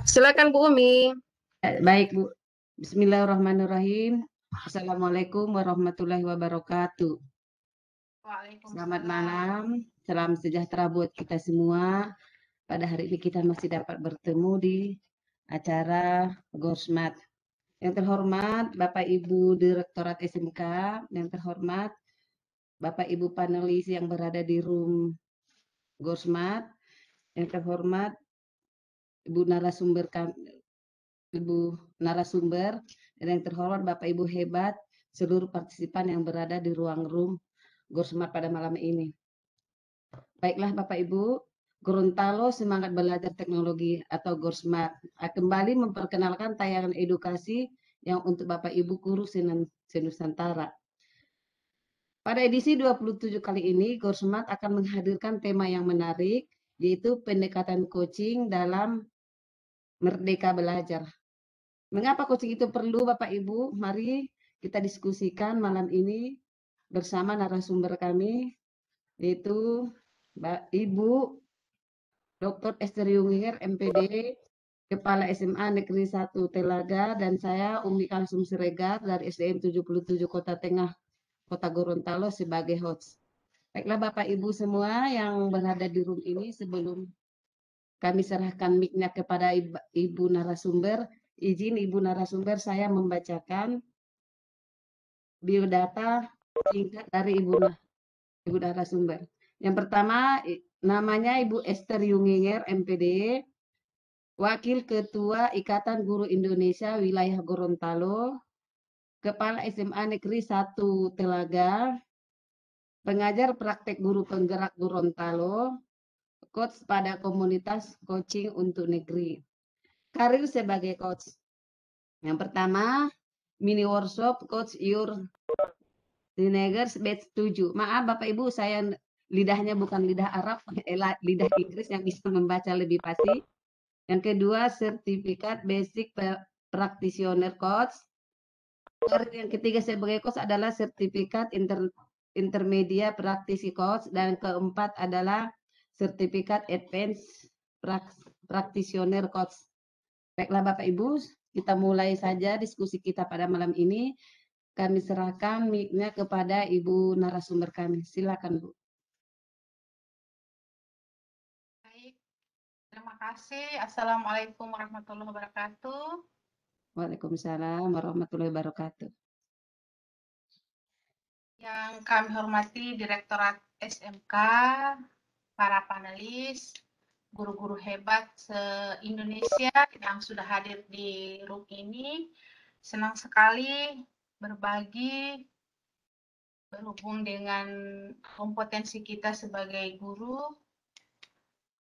Silakan Bu Umi. Baik, Bu. Bismillahirrahmanirrahim. Assalamualaikum warahmatullahi wabarakatuh. Selamat Waalaikumsalam. malam, salam sejahtera buat kita semua. Pada hari ini kita masih dapat bertemu di acara Gorsmat. Yang terhormat Bapak Ibu Direktorat SMK, yang terhormat Bapak Ibu panelis yang berada di room Gorsmat, yang terhormat Ibu narasumber dan yang terhormat Bapak Ibu hebat, seluruh partisipan yang berada di ruang room Gorsmat pada malam ini. Baiklah Bapak Ibu, Gorontalo Semangat Belajar Teknologi atau Gorsmat kembali memperkenalkan tayangan edukasi yang untuk Bapak Ibu guru senusantara. Pada edisi 27 kali ini, Gorsmat akan menghadirkan tema yang menarik, yaitu pendekatan coaching dalam Merdeka Belajar. Mengapa coaching itu perlu Bapak Ibu? Mari kita diskusikan malam ini bersama narasumber kami, yaitu Ibu Dr. Esther Yunginger, MPD, Kepala SMA Negeri 1 Telaga, dan saya Umi Kalsum Siregar dari SDN 77 Kota Tengah, Kota Gorontalo sebagai host. Baiklah Bapak Ibu semua yang berada di room ini, sebelum kami serahkan mic-nya kepada Ibu narasumber, izin Ibu narasumber saya membacakan biodata singkat dari Ibu narasumber. Yang pertama, namanya Ibu Esther Yunginger, MPD, Wakil Ketua Ikatan Guru Indonesia Wilayah Gorontalo, Kepala SMA Negeri 1 Telaga, pengajar praktek guru penggerak Gorontalo, coach pada komunitas coaching untuk negeri. Karir sebagai coach. Yang pertama, mini workshop Coach Your Teenagers batch 7. Maaf Bapak Ibu, saya lidahnya bukan lidah Arab, lidah Inggris yang bisa membaca lebih pasti. Yang kedua, sertifikat basic practitioner coach. Yang ketiga sebagai coach adalah sertifikat intermedia praktisi coach, dan keempat adalah sertifikat advance practitioner coach. Baiklah Bapak Ibu, kita mulai saja diskusi kita pada malam ini. Kami serahkan mic-nya kepada Ibu narasumber kami. Silakan Bu. Baik, terima kasih. Assalamualaikum warahmatullahi wabarakatuh. Waalaikumsalam warahmatullahi wabarakatuh. Yang kami hormati Direktorat SMK, para panelis, guru-guru hebat se-Indonesia yang sudah hadir di room ini. Senang sekali berbagi, berhubung dengan kompetensi kita sebagai guru.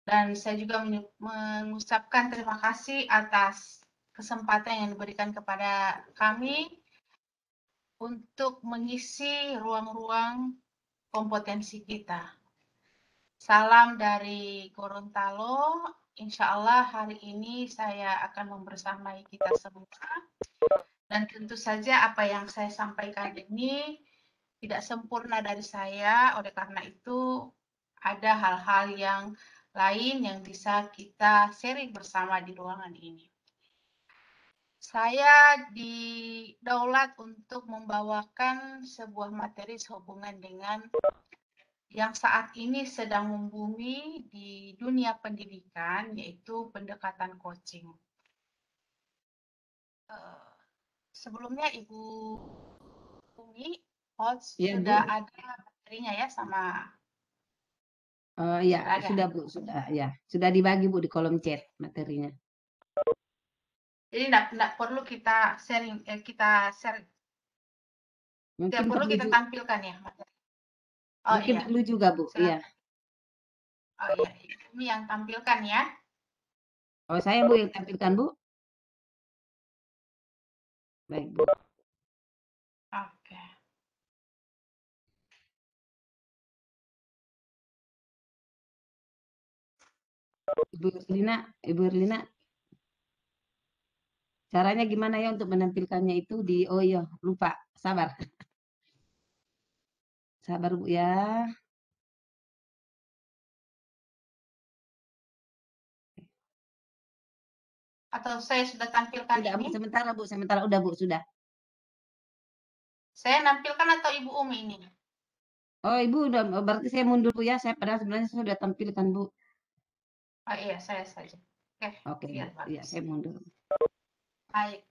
Dan saya juga mengucapkan terima kasih atas kesempatan yang diberikan kepada kami untuk mengisi ruang-ruang kompetensi kita. Salam dari Gorontalo. Insya Allah hari ini saya akan membersamai kita semua. Dan tentu saja apa yang saya sampaikan ini tidak sempurna dari saya, oleh karena itu ada hal-hal yang lain yang bisa kita sharing bersama di ruangan ini. Saya didaulat untuk membawakan sebuah materi sehubungan dengan yang saat ini sedang membumi di dunia pendidikan, yaitu pendekatan coaching. Sebelumnya Ibu Umi, host Ya, sudah Bu. ada materinya ya sama. Ya, sudah Bu, sudah ya. Sudah dibagi Bu di kolom chat materinya. Jadi tidak perlu kita sharing, kita share. Tidak perlu kita tampilkan ya materi. Oh mungkin iya. perlu juga Bu. Iya. Oh iya, ini yang tampilkan ya. Oh saya Bu yang tampilkan Bu. Baik Bu. Oke. Ibu Erlina, caranya gimana ya untuk menampilkannya itu di, oh iya lupa, sabar. Sabar Bu ya. Atau saya sudah tampilkan Tidak, Bu, ini? sementara udah, Bu, sudah. Saya nampilkan atau Ibu Umi ini? Oh, Ibu udah, berarti saya mundur, Bu, ya. Saya padahal sebenarnya saya sudah tampilkan, Bu. Oh iya, saya saja. Oke, Oke, biar Bu. Iya, bagus. saya mundur. Baik,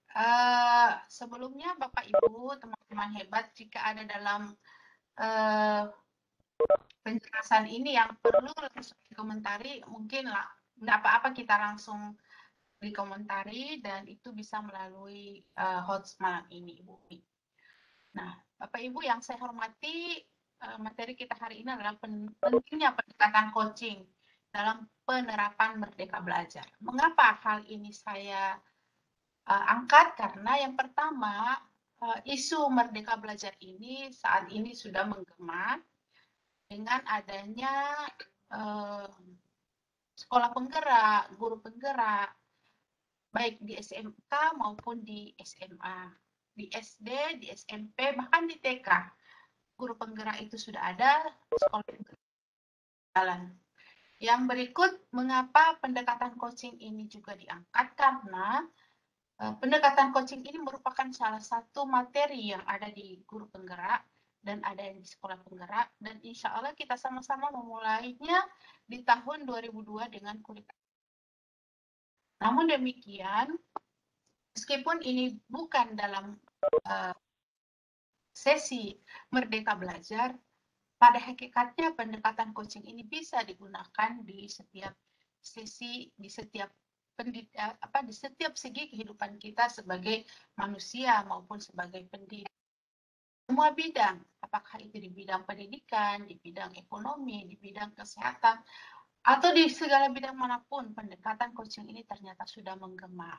sebelumnya Bapak Ibu, teman-teman hebat, jika ada dalam penjelasan ini yang perlu langsung dikomentari, mungkin lah, nggak apa-apa kita langsung dikomentari dan itu bisa melalui host malam ini, Ibu. Nah, Bapak Ibu yang saya hormati, materi kita hari ini adalah pentingnya pendekatan coaching dalam penerapan Merdeka Belajar. Mengapa hal ini saya angkat? Karena yang pertama, isu Merdeka Belajar ini saat ini sudah menggema dengan adanya sekolah penggerak, guru penggerak, baik di SMK maupun di SMA, di SD, di SMP, bahkan di TK. Guru penggerak itu sudah ada, sekolah penggerak jalan. Yang berikut, mengapa pendekatan coaching ini juga diangkat? Karena pendekatan coaching ini merupakan salah satu materi yang ada di guru penggerak dan ada yang di sekolah penggerak, dan insya Allah kita sama-sama memulainya di tahun 2002 dengan kurikulum. Namun demikian, meskipun ini bukan dalam sesi Merdeka Belajar, pada hakikatnya pendekatan coaching ini bisa digunakan di setiap sesi, di setiap di setiap segi kehidupan kita sebagai manusia maupun sebagai pendidik. Semua bidang, apakah itu di bidang pendidikan, di bidang ekonomi, di bidang kesehatan, atau di segala bidang manapun, pendekatan coaching ini ternyata sudah menggema.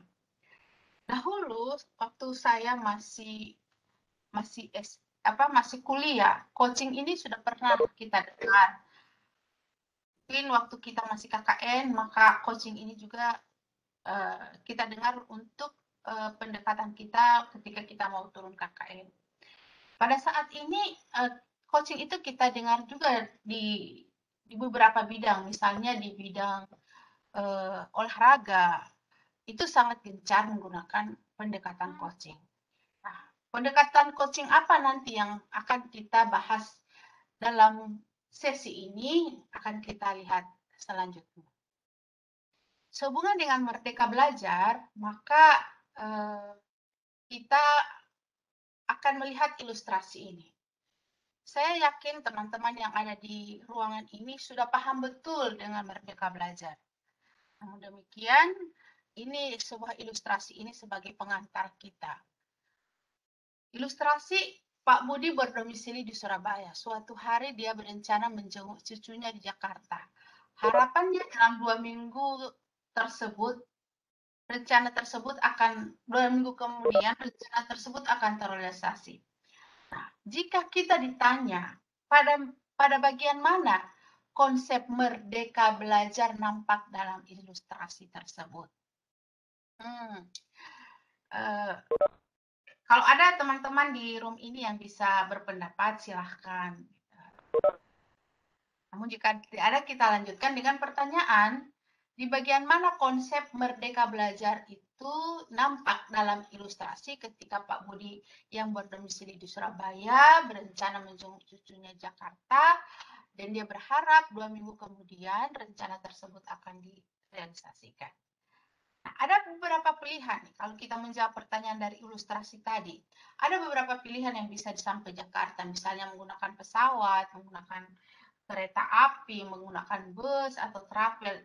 Dahulu waktu saya masih kuliah, coaching ini sudah pernah kita dengar. Mungkin waktu kita masih KKN, maka coaching ini juga kita dengar untuk pendekatan kita ketika kita mau turun KKN. Pada saat ini, coaching itu kita dengar juga di beberapa bidang, misalnya di bidang olahraga, itu sangat gencar menggunakan pendekatan coaching. Nah, pendekatan coaching apa nanti yang akan kita bahas dalam sesi ini, akan kita lihat selanjutnya. Sehubungan dengan Merdeka Belajar, maka kita akan melihat ilustrasi ini. Saya yakin teman-teman yang ada di ruangan ini sudah paham betul dengan Merdeka Belajar. Namun demikian, ini sebuah ilustrasi ini sebagai pengantar kita. Ilustrasi Pak Budi berdomisili di Surabaya. Suatu hari dia berencana menjenguk cucunya di Jakarta. Harapannya dalam 2 minggu tersebut, rencana tersebut akan 2 minggu kemudian rencana tersebut akan terrealisasi. Nah, jika kita ditanya pada bagian mana konsep Merdeka Belajar nampak dalam ilustrasi tersebut? Kalau ada teman-teman di room ini yang bisa berpendapat, silahkan. Namun jika tidak ada, kita lanjutkan dengan pertanyaan, di bagian mana konsep Merdeka Belajar itu nampak dalam ilustrasi ketika Pak Budi yang berdomisili di Surabaya berencana menjenguk cucunya Jakarta, dan dia berharap 2 minggu kemudian rencana tersebut akan direalisasikan. Nah, ada beberapa pilihan. Kalau kita menjawab pertanyaan dari ilustrasi tadi, ada beberapa pilihan yang bisa disampai Jakarta, misalnya menggunakan pesawat, menggunakan kereta api, menggunakan bus atau travel,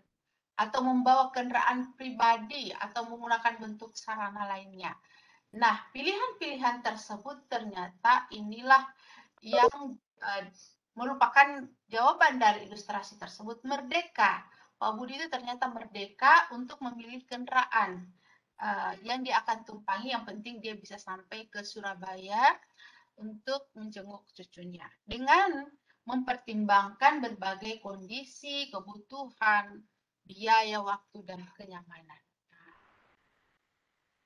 atau membawa kendaraan pribadi, atau menggunakan bentuk sarana lainnya. Nah, pilihan-pilihan tersebut ternyata inilah yang merupakan jawaban dari ilustrasi tersebut. Merdeka. Pak Budi itu ternyata merdeka untuk memilih kendaraan yang dia akan tumpangi, yang penting dia bisa sampai ke Surabaya untuk menjenguk cucunya. Dengan mempertimbangkan berbagai kondisi, kebutuhan, biaya, waktu, dan kenyamanan.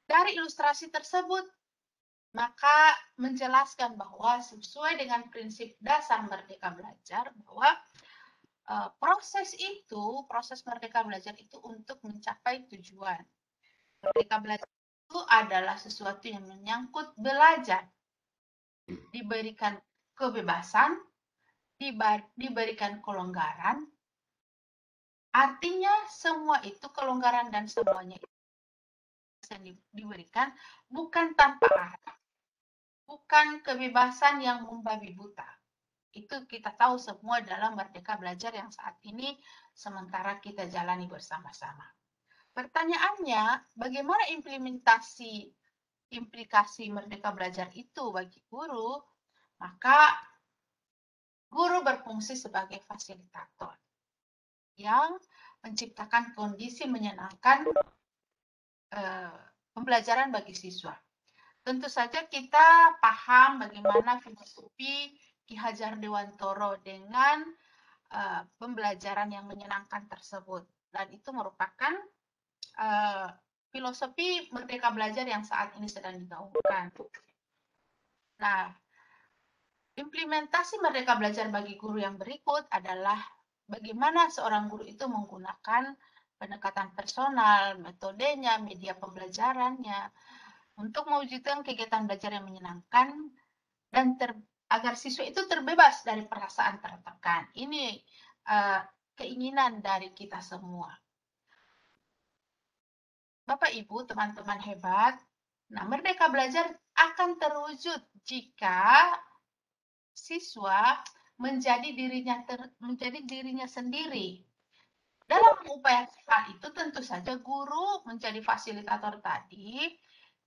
Dari ilustrasi tersebut, maka menjelaskan bahwa sesuai dengan prinsip dasar Merdeka Belajar, bahwa proses Merdeka Belajar itu untuk mencapai tujuan. Merdeka belajar itu adalah sesuatu yang menyangkut belajar. Diberikan kebebasan, diberikan kelonggaran. Artinya semua itu kelonggaran dan semuanya itu diberikan bukan tanpa arah, bukan kebebasan yang membabi buta. Itu kita tahu semua dalam Merdeka Belajar yang saat ini sementara kita jalani bersama-sama. Pertanyaannya, bagaimana implikasi Merdeka Belajar itu bagi guru? Maka guru berfungsi sebagai fasilitator yang menciptakan kondisi menyenangkan pembelajaran bagi siswa. Tentu saja kita paham bagaimana filosofi Ki Hajar Dewantoro dengan pembelajaran yang menyenangkan tersebut. Dan itu merupakan filosofi Merdeka Belajar yang saat ini sedang digaungkan. Nah, implementasi Merdeka Belajar bagi guru yang berikut adalah bagaimana seorang guru itu menggunakan pendekatan personal, metodenya, media pembelajarannya, untuk mewujudkan kegiatan belajar yang menyenangkan dan agar siswa itu terbebas dari perasaan tertekan. Ini keinginan dari kita semua. Bapak, Ibu, teman-teman hebat, nah Merdeka Belajar akan terwujud jika siswa menjadi dirinya sendiri. Dalam mengupayakan hal itu tentu saja guru menjadi fasilitator tadi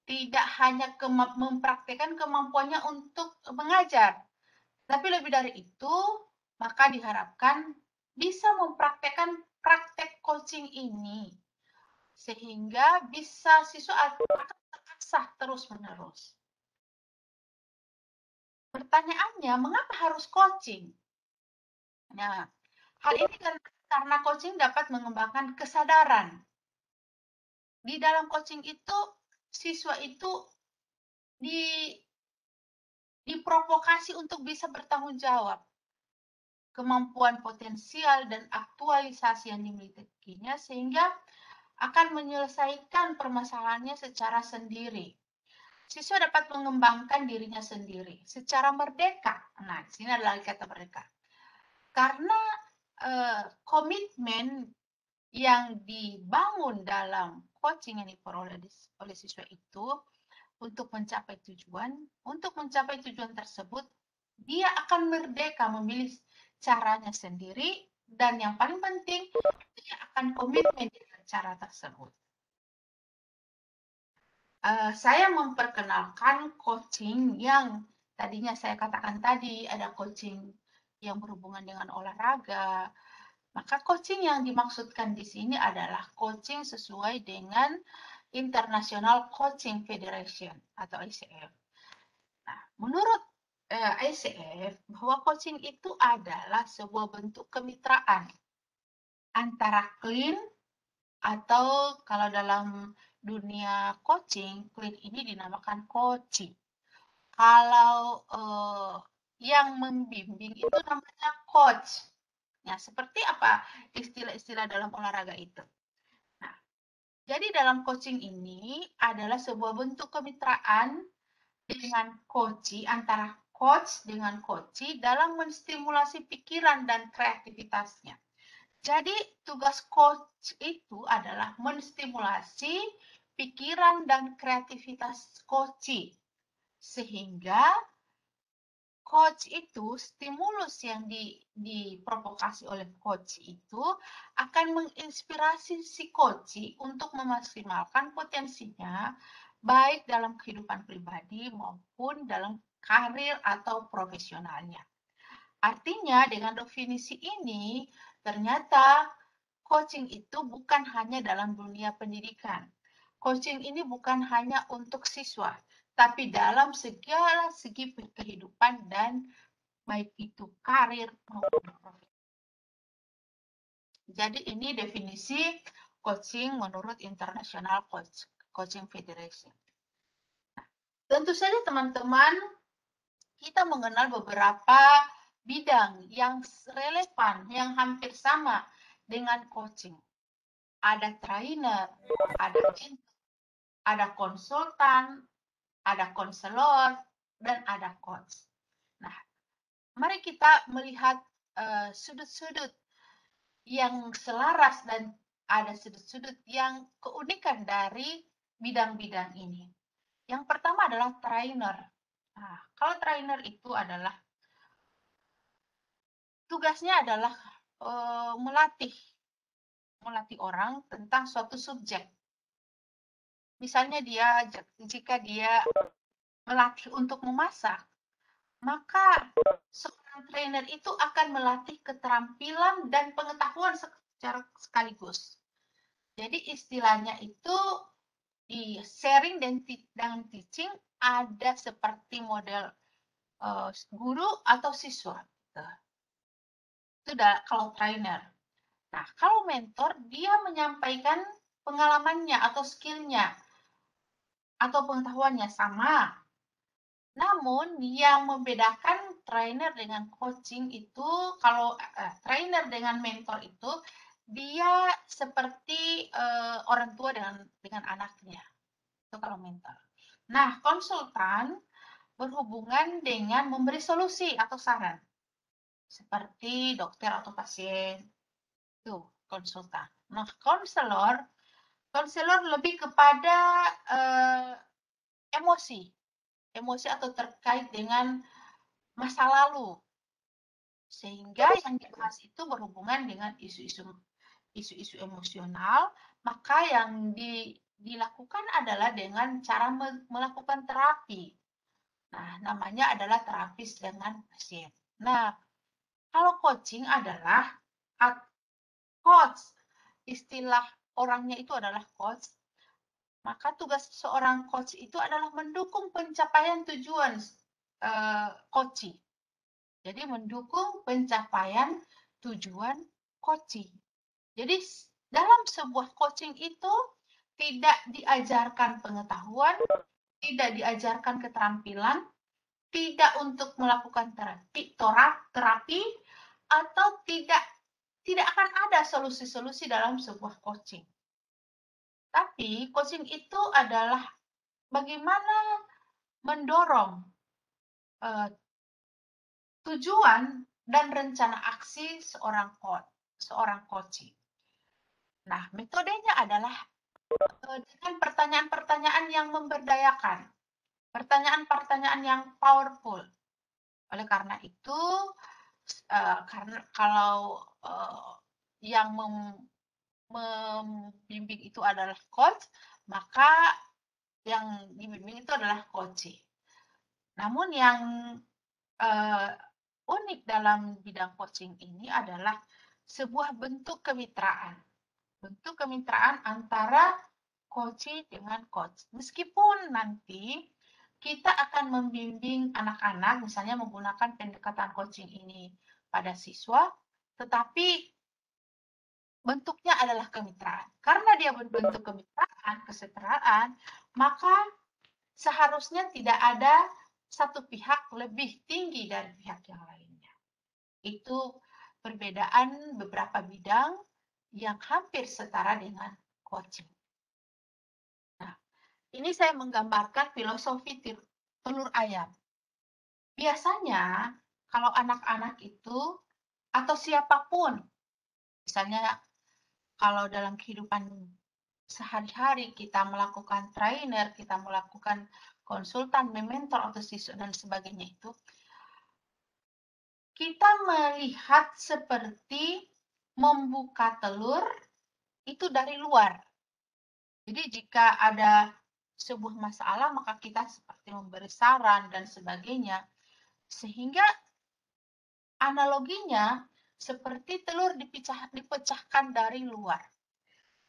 tidak hanya mempraktikkan kemampuannya untuk mengajar, tapi lebih dari itu maka diharapkan bisa mempraktekkan praktek coaching ini sehingga bisa siswa akan terasah terus-menerus. Pertanyaannya, mengapa harus coaching? Nah, hal ini karena coaching dapat mengembangkan kesadaran. Di dalam coaching itu, siswa itu diprovokasi untuk bisa bertanggung jawab. Kemampuan potensial dan aktualisasi yang dimilikinya sehingga akan menyelesaikan permasalahannya secara sendiri. Siswa dapat mengembangkan dirinya sendiri secara merdeka. Nah, di sini adalah kata merdeka. Karena komitmen yang dibangun dalam coaching yang diperoleh oleh siswa itu untuk mencapai tujuan tersebut, dia akan merdeka memilih caranya sendiri dan yang paling penting, dia akan komitmen dengan cara tersebut. Saya memperkenalkan coaching yang tadinya saya katakan tadi, ada coaching yang berhubungan dengan olahraga. Maka coaching yang dimaksudkan di sini adalah coaching sesuai dengan International Coaching Federation atau ICF. Nah, menurut ICF, bahwa coaching itu adalah sebuah bentuk kemitraan antara clean atau kalau dalam dunia coaching, clean ini dinamakan coaching. Kalau yang membimbing itu namanya coach. Ya, seperti apa istilah-istilah dalam olahraga itu? Nah, jadi dalam coaching ini adalah sebuah bentuk kemitraan dengan coach, antara coach dengan coach dalam menstimulasi pikiran dan kreativitasnya. Jadi tugas coach itu adalah menstimulasi pikiran dan kreativitas coach sehingga coach itu, stimulus yang diprovokasi oleh coach itu akan menginspirasi si coach untuk memaksimalkan potensinya baik dalam kehidupan pribadi maupun dalam karir atau profesionalnya. Artinya dengan definisi ini ternyata coaching itu bukan hanya dalam dunia pendidikan. Coaching ini bukan hanya untuk siswa, tapi dalam segala segi kehidupan dan baik itu karir maupun profesi. Jadi ini definisi coaching menurut International Coaching Federation. Tentu saja teman-teman, kita mengenal beberapa bidang yang relevan, yang hampir sama dengan coaching. Ada trainer, ada mentor, ada konsultan, ada konselor, dan ada coach. Nah, mari kita melihat sudut-sudut yang selaras dan ada sudut-sudut yang keunikan dari bidang-bidang ini. Yang pertama adalah trainer. Nah, kalau trainer itu adalah tugasnya adalah melatih orang tentang suatu subjek. Misalnya jika dia melatih untuk memasak, maka seorang trainer itu akan melatih keterampilan dan pengetahuan secara sekaligus. Jadi istilahnya itu di sharing dan teaching ada seperti model guru atau siswa. Itu kalau trainer. Nah, kalau mentor, dia menyampaikan pengalamannya atau skillnya atau pengetahuannya sama. Namun, yang membedakan trainer dengan coaching itu, kalau trainer dengan mentor itu, dia seperti orang tua dengan anaknya. Itu kalau mentor. Nah, konsultan berhubungan dengan memberi solusi atau saran. Seperti dokter atau pasien. Itu konsultan. Nah, konselor lebih kepada emosi atau terkait dengan masa lalu. Sehingga yang dibahas itu berhubungan dengan isu-isu emosional, maka yang dilakukan adalah dengan cara melakukan terapi. Nah, namanya adalah terapis dengan pasien. Nah, kalau coaching adalah coach, istilah orangnya itu adalah coach, maka tugas seorang coach itu adalah mendukung pencapaian tujuan coaching. Jadi mendukung pencapaian tujuan coaching. Jadi dalam sebuah coaching itu tidak diajarkan pengetahuan, tidak diajarkan keterampilan, tidak untuk melakukan terapi, atau tidak akan ada solusi-solusi dalam sebuah coaching. Tapi coaching itu adalah bagaimana mendorong tujuan dan rencana aksi seorang coaching. Nah, metodenya adalah dengan pertanyaan-pertanyaan yang memberdayakan, pertanyaan-pertanyaan yang powerful. Oleh karena itu, karena kalau yang membimbing itu adalah coach, maka yang dibimbing itu adalah coaching. Namun yang unik dalam bidang coaching ini adalah sebuah bentuk kemitraan. Bentuk kemitraan antara coaching dengan coach. Meskipun nanti kita akan membimbing anak-anak, misalnya menggunakan pendekatan coaching ini pada siswa, tetapi bentuknya adalah kemitraan. Karena dia bentuk kemitraan, kesetaraan, maka seharusnya tidak ada satu pihak lebih tinggi dari pihak yang lainnya. Itu perbedaan beberapa bidang yang hampir setara dengan coaching. Nah, ini saya menggambarkan filosofi telur ayam. Biasanya kalau anak-anak itu atau siapapun, misalnya kalau dalam kehidupan sehari-hari kita melakukan trainer, kita melakukan konsultan, mentor atau siswa dan sebagainya itu, kita melihat seperti membuka telur itu dari luar. Jadi jika ada sebuah masalah, maka kita seperti memberi saran dan sebagainya. Sehingga analoginya seperti telur dipecahkan dari luar.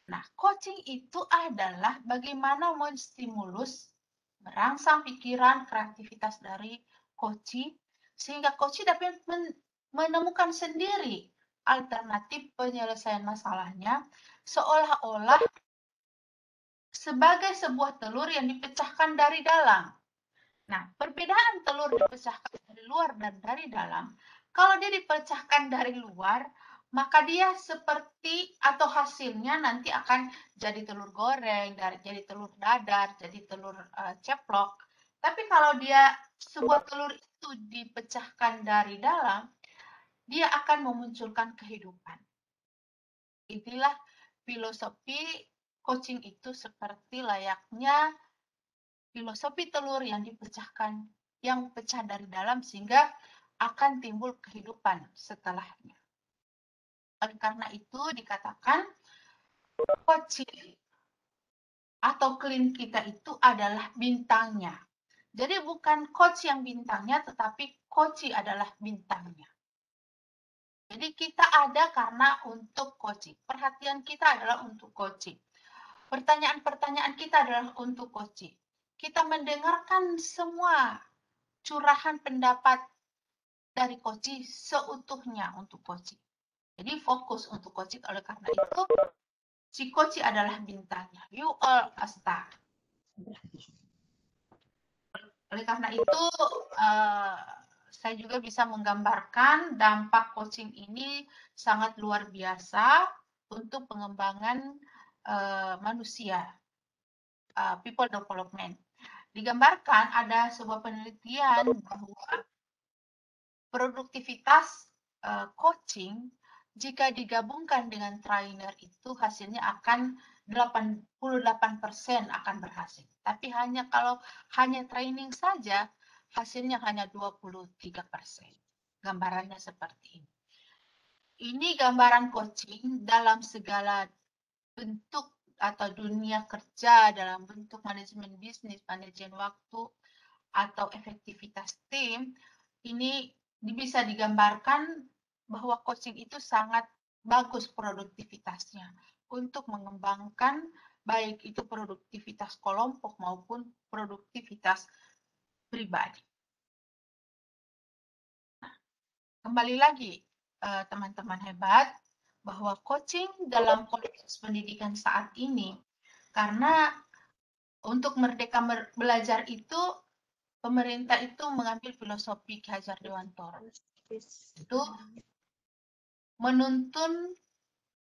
Nah, coaching itu adalah bagaimana menstimulus, merangsang pikiran, kreativitas dari coaching, sehingga coaching dapat menemukan sendiri alternatif penyelesaian masalahnya, seolah-olah sebagai sebuah telur yang dipecahkan dari dalam. Nah, perbedaan telur dipecahkan dari luar dan dari dalam, kalau dia dipecahkan dari luar, maka dia seperti atau hasilnya nanti akan jadi telur goreng, jadi telur dadar, jadi telur ceplok. Tapi kalau dia sebuah telur itu dipecahkan dari dalam, dia akan memunculkan kehidupan. Inilah filosofi coaching itu seperti layaknya filosofi telur yang dipecahkan, yang pecah dari dalam sehingga akan timbul kehidupan setelahnya. Oleh karena itu dikatakan coaching atau klien kita itu adalah bintangnya. Jadi bukan coach yang bintangnya, tetapi coach adalah bintangnya. Jadi kita ada karena untuk coaching. Perhatian kita adalah untuk coaching. Pertanyaan-pertanyaan kita adalah untuk coaching. Kita mendengarkan semua curahan pendapat dari coaching seutuhnya untuk coaching. Jadi fokus untuk coaching. Oleh karena itu, si coaching adalah bintangnya. You are a star. Oleh karena itu, saya juga bisa menggambarkan dampak coaching ini sangat luar biasa untuk pengembangan manusia, people development. Digambarkan ada sebuah penelitian bahwa produktivitas coaching jika digabungkan dengan trainer itu hasilnya akan 88% akan berhasil. Tapi kalau hanya training saja, hasilnya hanya 23%. Gambarannya seperti ini. Ini gambaran coaching dalam segala bentuk atau dunia kerja, dalam bentuk manajemen bisnis, manajemen waktu, atau efektivitas tim. Ini bisa digambarkan bahwa coaching itu sangat bagus produktivitasnya untuk mengembangkan baik itu produktivitas kelompok maupun produktivitas pribadi. Nah, kembali lagi teman-teman hebat bahwa coaching dalam konteks pendidikan saat ini, karena untuk merdeka belajar itu pemerintah itu mengambil filosofi Ki Hajar Dewantara. Itu menuntun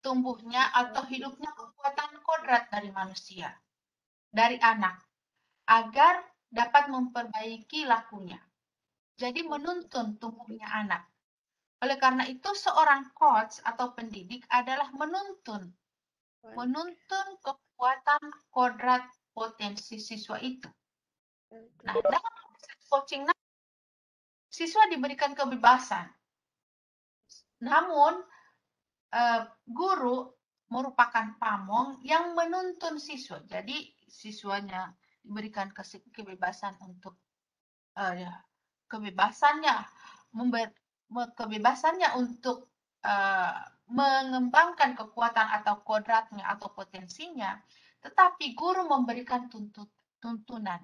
tumbuhnya atau hidupnya kekuatan kodrat dari manusia, dari anak, agar dapat memperbaiki lakunya. Jadi menuntun tumbuhnya anak. Oleh karena itu seorang coach atau pendidik adalah menuntun kekuatan kodrat potensi siswa itu. Nah, dalam proses coaching siswa diberikan kebebasan. Namun guru merupakan pamong yang menuntun siswa. Jadi siswanya diberikan kebebasan untuk kebebasannya untuk mengembangkan kekuatan atau kodratnya atau potensinya, tetapi guru memberikan tuntunan.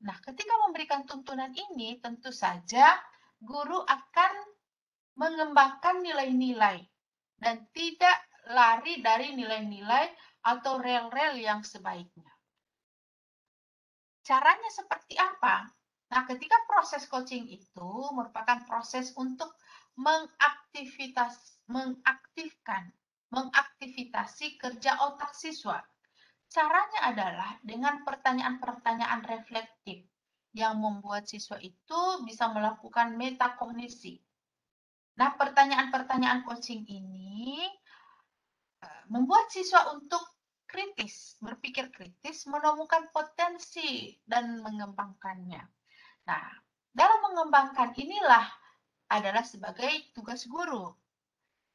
Nah, ketika memberikan tuntunan ini, tentu saja guru akan mengembangkan nilai-nilai dan tidak lari dari nilai-nilai atau rel-rel yang sebaiknya. Caranya seperti apa? Nah, ketika proses coaching itu merupakan proses untuk mengaktifitasi kerja otak siswa. Caranya adalah dengan pertanyaan-pertanyaan reflektif yang membuat siswa itu bisa melakukan metakognisi. Nah, pertanyaan-pertanyaan coaching ini membuat siswa untuk kritis, berpikir kritis, menemukan potensi dan mengembangkannya. Nah, dalam mengembangkan inilah adalah sebagai tugas guru.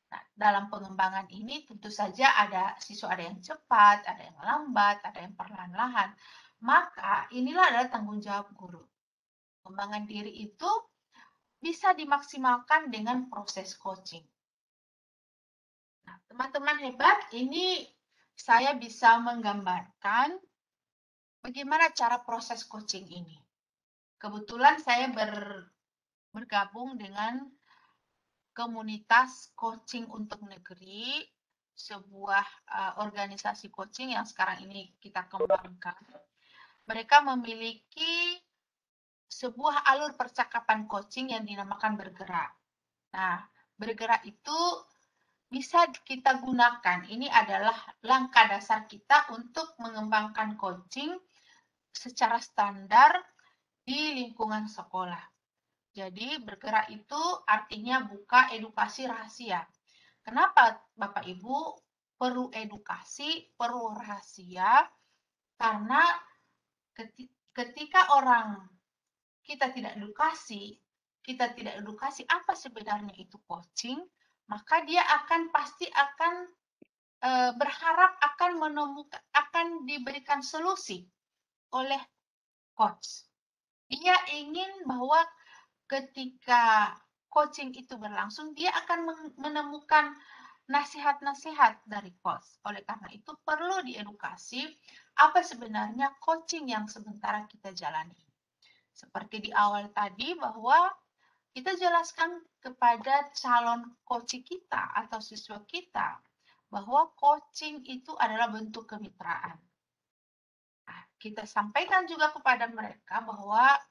Nah, dalam pengembangan ini tentu saja ada siswa ada yang cepat, ada yang lambat, ada yang perlahan-lahan. Maka inilah adalah tanggung jawab guru. Pengembangan diri itu bisa dimaksimalkan dengan proses coaching. Nah, teman-teman hebat, ini saya bisa menggambarkan bagaimana cara proses coaching ini. Kebetulan saya bergabung dengan komunitas coaching untuk negeri, sebuah organisasi coaching yang sekarang ini kita kembangkan. Mereka memiliki sebuah alur percakapan coaching yang dinamakan bergerak. Nah, bergerak itu bisa kita gunakan. Ini adalah langkah dasar kita untuk mengembangkan coaching secara standar di lingkungan sekolah. Jadi bergerak itu artinya buka edukasi rahasia. Kenapa Bapak Ibu perlu edukasi, perlu rahasia? Karena ketika kita tidak edukasi apa sebenarnya itu coaching, maka dia pasti akan berharap akan diberikan solusi oleh coach. Dia ingin bahwa ketika coaching itu berlangsung, dia akan menemukan nasihat-nasihat dari coach. Oleh karena itu perlu diedukasi apa sebenarnya coaching yang sementara kita jalani. Seperti di awal tadi bahwa kita jelaskan kepada calon coach kita atau siswa kita bahwa coaching itu adalah bentuk kemitraan. Nah, kita sampaikan juga kepada mereka bahwa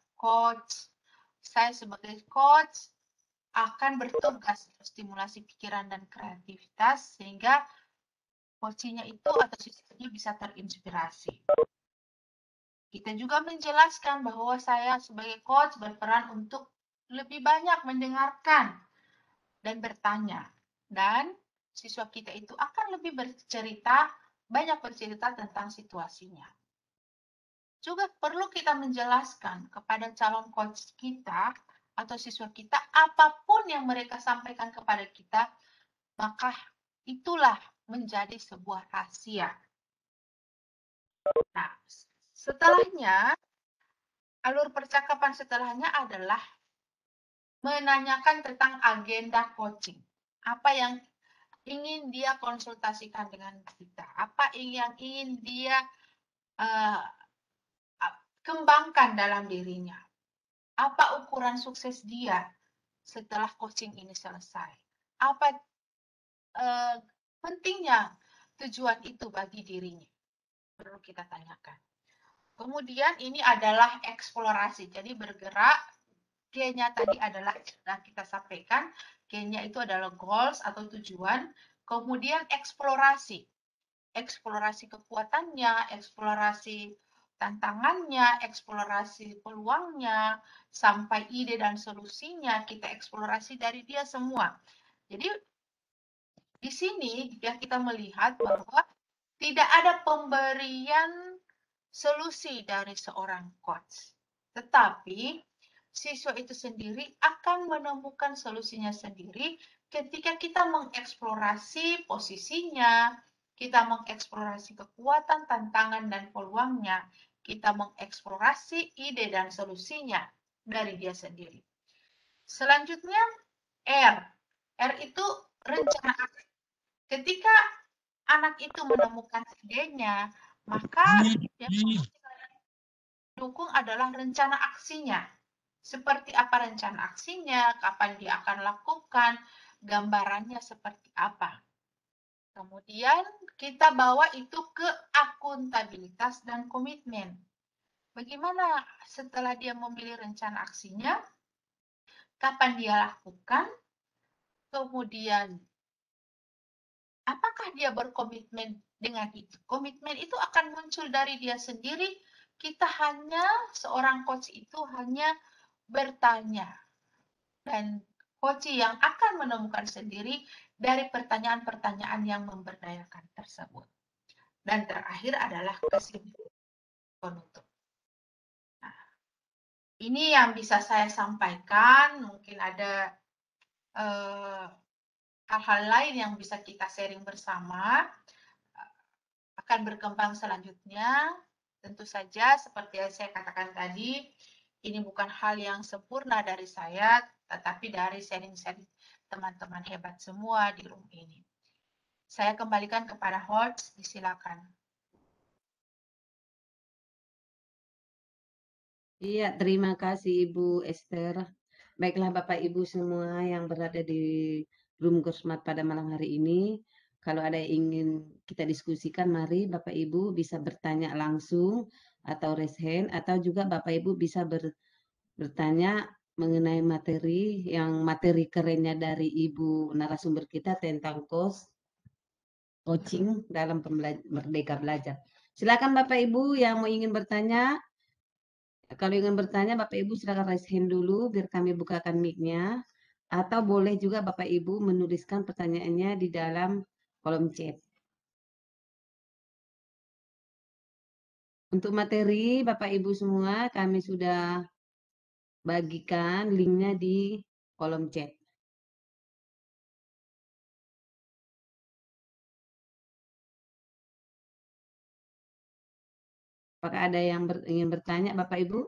saya sebagai coach akan bertugas stimulasi pikiran dan kreativitas sehingga coachingnya itu atau siswanya bisa terinspirasi. Kita juga menjelaskan bahwa saya sebagai coach berperan untuk lebih banyak mendengarkan dan bertanya. Dan siswa kita itu akan lebih banyak bercerita tentang situasinya. Juga perlu kita menjelaskan kepada calon coach kita atau siswa kita, apapun yang mereka sampaikan kepada kita, maka itulah menjadi sebuah rahasia. Nah, setelahnya, alur percakapan setelahnya adalah menanyakan tentang agenda coaching. Apa yang ingin dia konsultasikan dengan kita? Apa yang ingin dia kembangkan dalam dirinya? Apa ukuran sukses dia setelah coaching ini selesai? Apa pentingnya tujuan itu bagi dirinya? Perlu kita tanyakan. Kemudian ini adalah eksplorasi. Jadi bergerak, G-nya tadi adalah sudah kita sampaikan, G-nya itu adalah goals atau tujuan. Kemudian eksplorasi. Eksplorasi kekuatannya, eksplorasi tantangannya, eksplorasi peluangnya, sampai ide dan solusinya, kita eksplorasi dari dia semua. Jadi di sini ya kita melihat bahwa tidak ada pemberian solusi dari seorang coach. Tetapi siswa itu sendiri akan menemukan solusinya sendiri ketika kita mengeksplorasi posisinya, kita mengeksplorasi kekuatan, tantangan, dan peluangnya, kita mengeksplorasi ide dan solusinya dari dia sendiri. Selanjutnya, R. R itu rencana aksi. Ketika anak itu menemukan idenya, maka yang didukung adalah rencana aksinya. Seperti apa rencana aksinya, kapan dia akan lakukan, gambarannya seperti apa. Kemudian kita bawa itu ke akuntabilitas dan komitmen. Bagaimana setelah dia memilih rencana aksinya, kapan dia lakukan, kemudian apakah dia berkomitmen dengan itu? Komitmen itu akan muncul dari dia sendiri. Kita seorang coach itu hanya bertanya. Dan coach yang akan menemukan sendiri dari pertanyaan-pertanyaan yang memberdayakan tersebut. Dan terakhir adalah kesimpulan penutup. Nah, ini yang bisa saya sampaikan. Mungkin ada hal-hal lain yang bisa kita sharing bersama, akan berkembang selanjutnya. Tentu saja seperti yang saya katakan tadi, ini bukan hal yang sempurna dari saya, tetapi dari sharing-sharing teman-teman hebat semua di room ini. Saya kembalikan kepada host, disilakan. Iya, terima kasih Ibu Esther. Baiklah Bapak Ibu semua yang berada di room Gosmat pada malam hari ini. Kalau ada yang ingin kita diskusikan, mari Bapak Ibu bisa bertanya langsung atau raise hand, atau juga Bapak Ibu bisa bertanya mengenai materi kerennya dari Ibu narasumber kita tentang coaching dalam Merdeka Belajar. Silakan Bapak Ibu yang mau ingin bertanya. Kalau ingin bertanya, Bapak Ibu silakan raise hand dulu biar kami bukakan mic-nya. Atau boleh juga Bapak Ibu menuliskan pertanyaannya di dalam kolom chat. Untuk materi Bapak Ibu semua kami sudah bagikan linknya di kolom chat. Apakah ada yang ingin bertanya Bapak Ibu?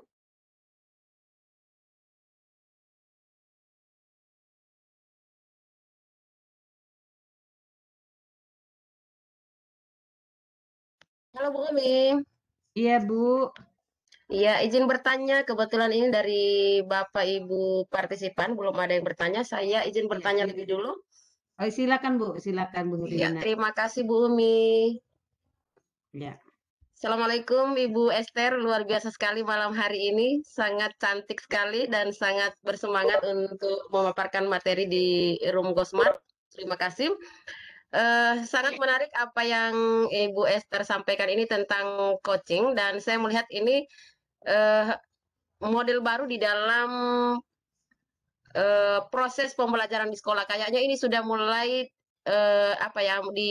Halo Bu Umi. Iya Bu. Iya, izin bertanya. Kebetulan ini dari Bapak Ibu partisipan, belum ada yang bertanya. Saya izin bertanya lebih dulu. Oh, silakan Bu, silakan Bu Iya, Rina. terima kasih Bu Umi. Ya. Assalamualaikum Ibu Esther, luar biasa sekali malam hari ini. Sangat cantik sekali dan sangat bersemangat untuk memaparkan materi di Room Gosmart. Terima kasih. Sangat menarik apa yang Ibu Esther sampaikan ini tentang coaching dan saya melihat ini eh, model baru di dalam proses pembelajaran di sekolah. Kayaknya ini sudah mulai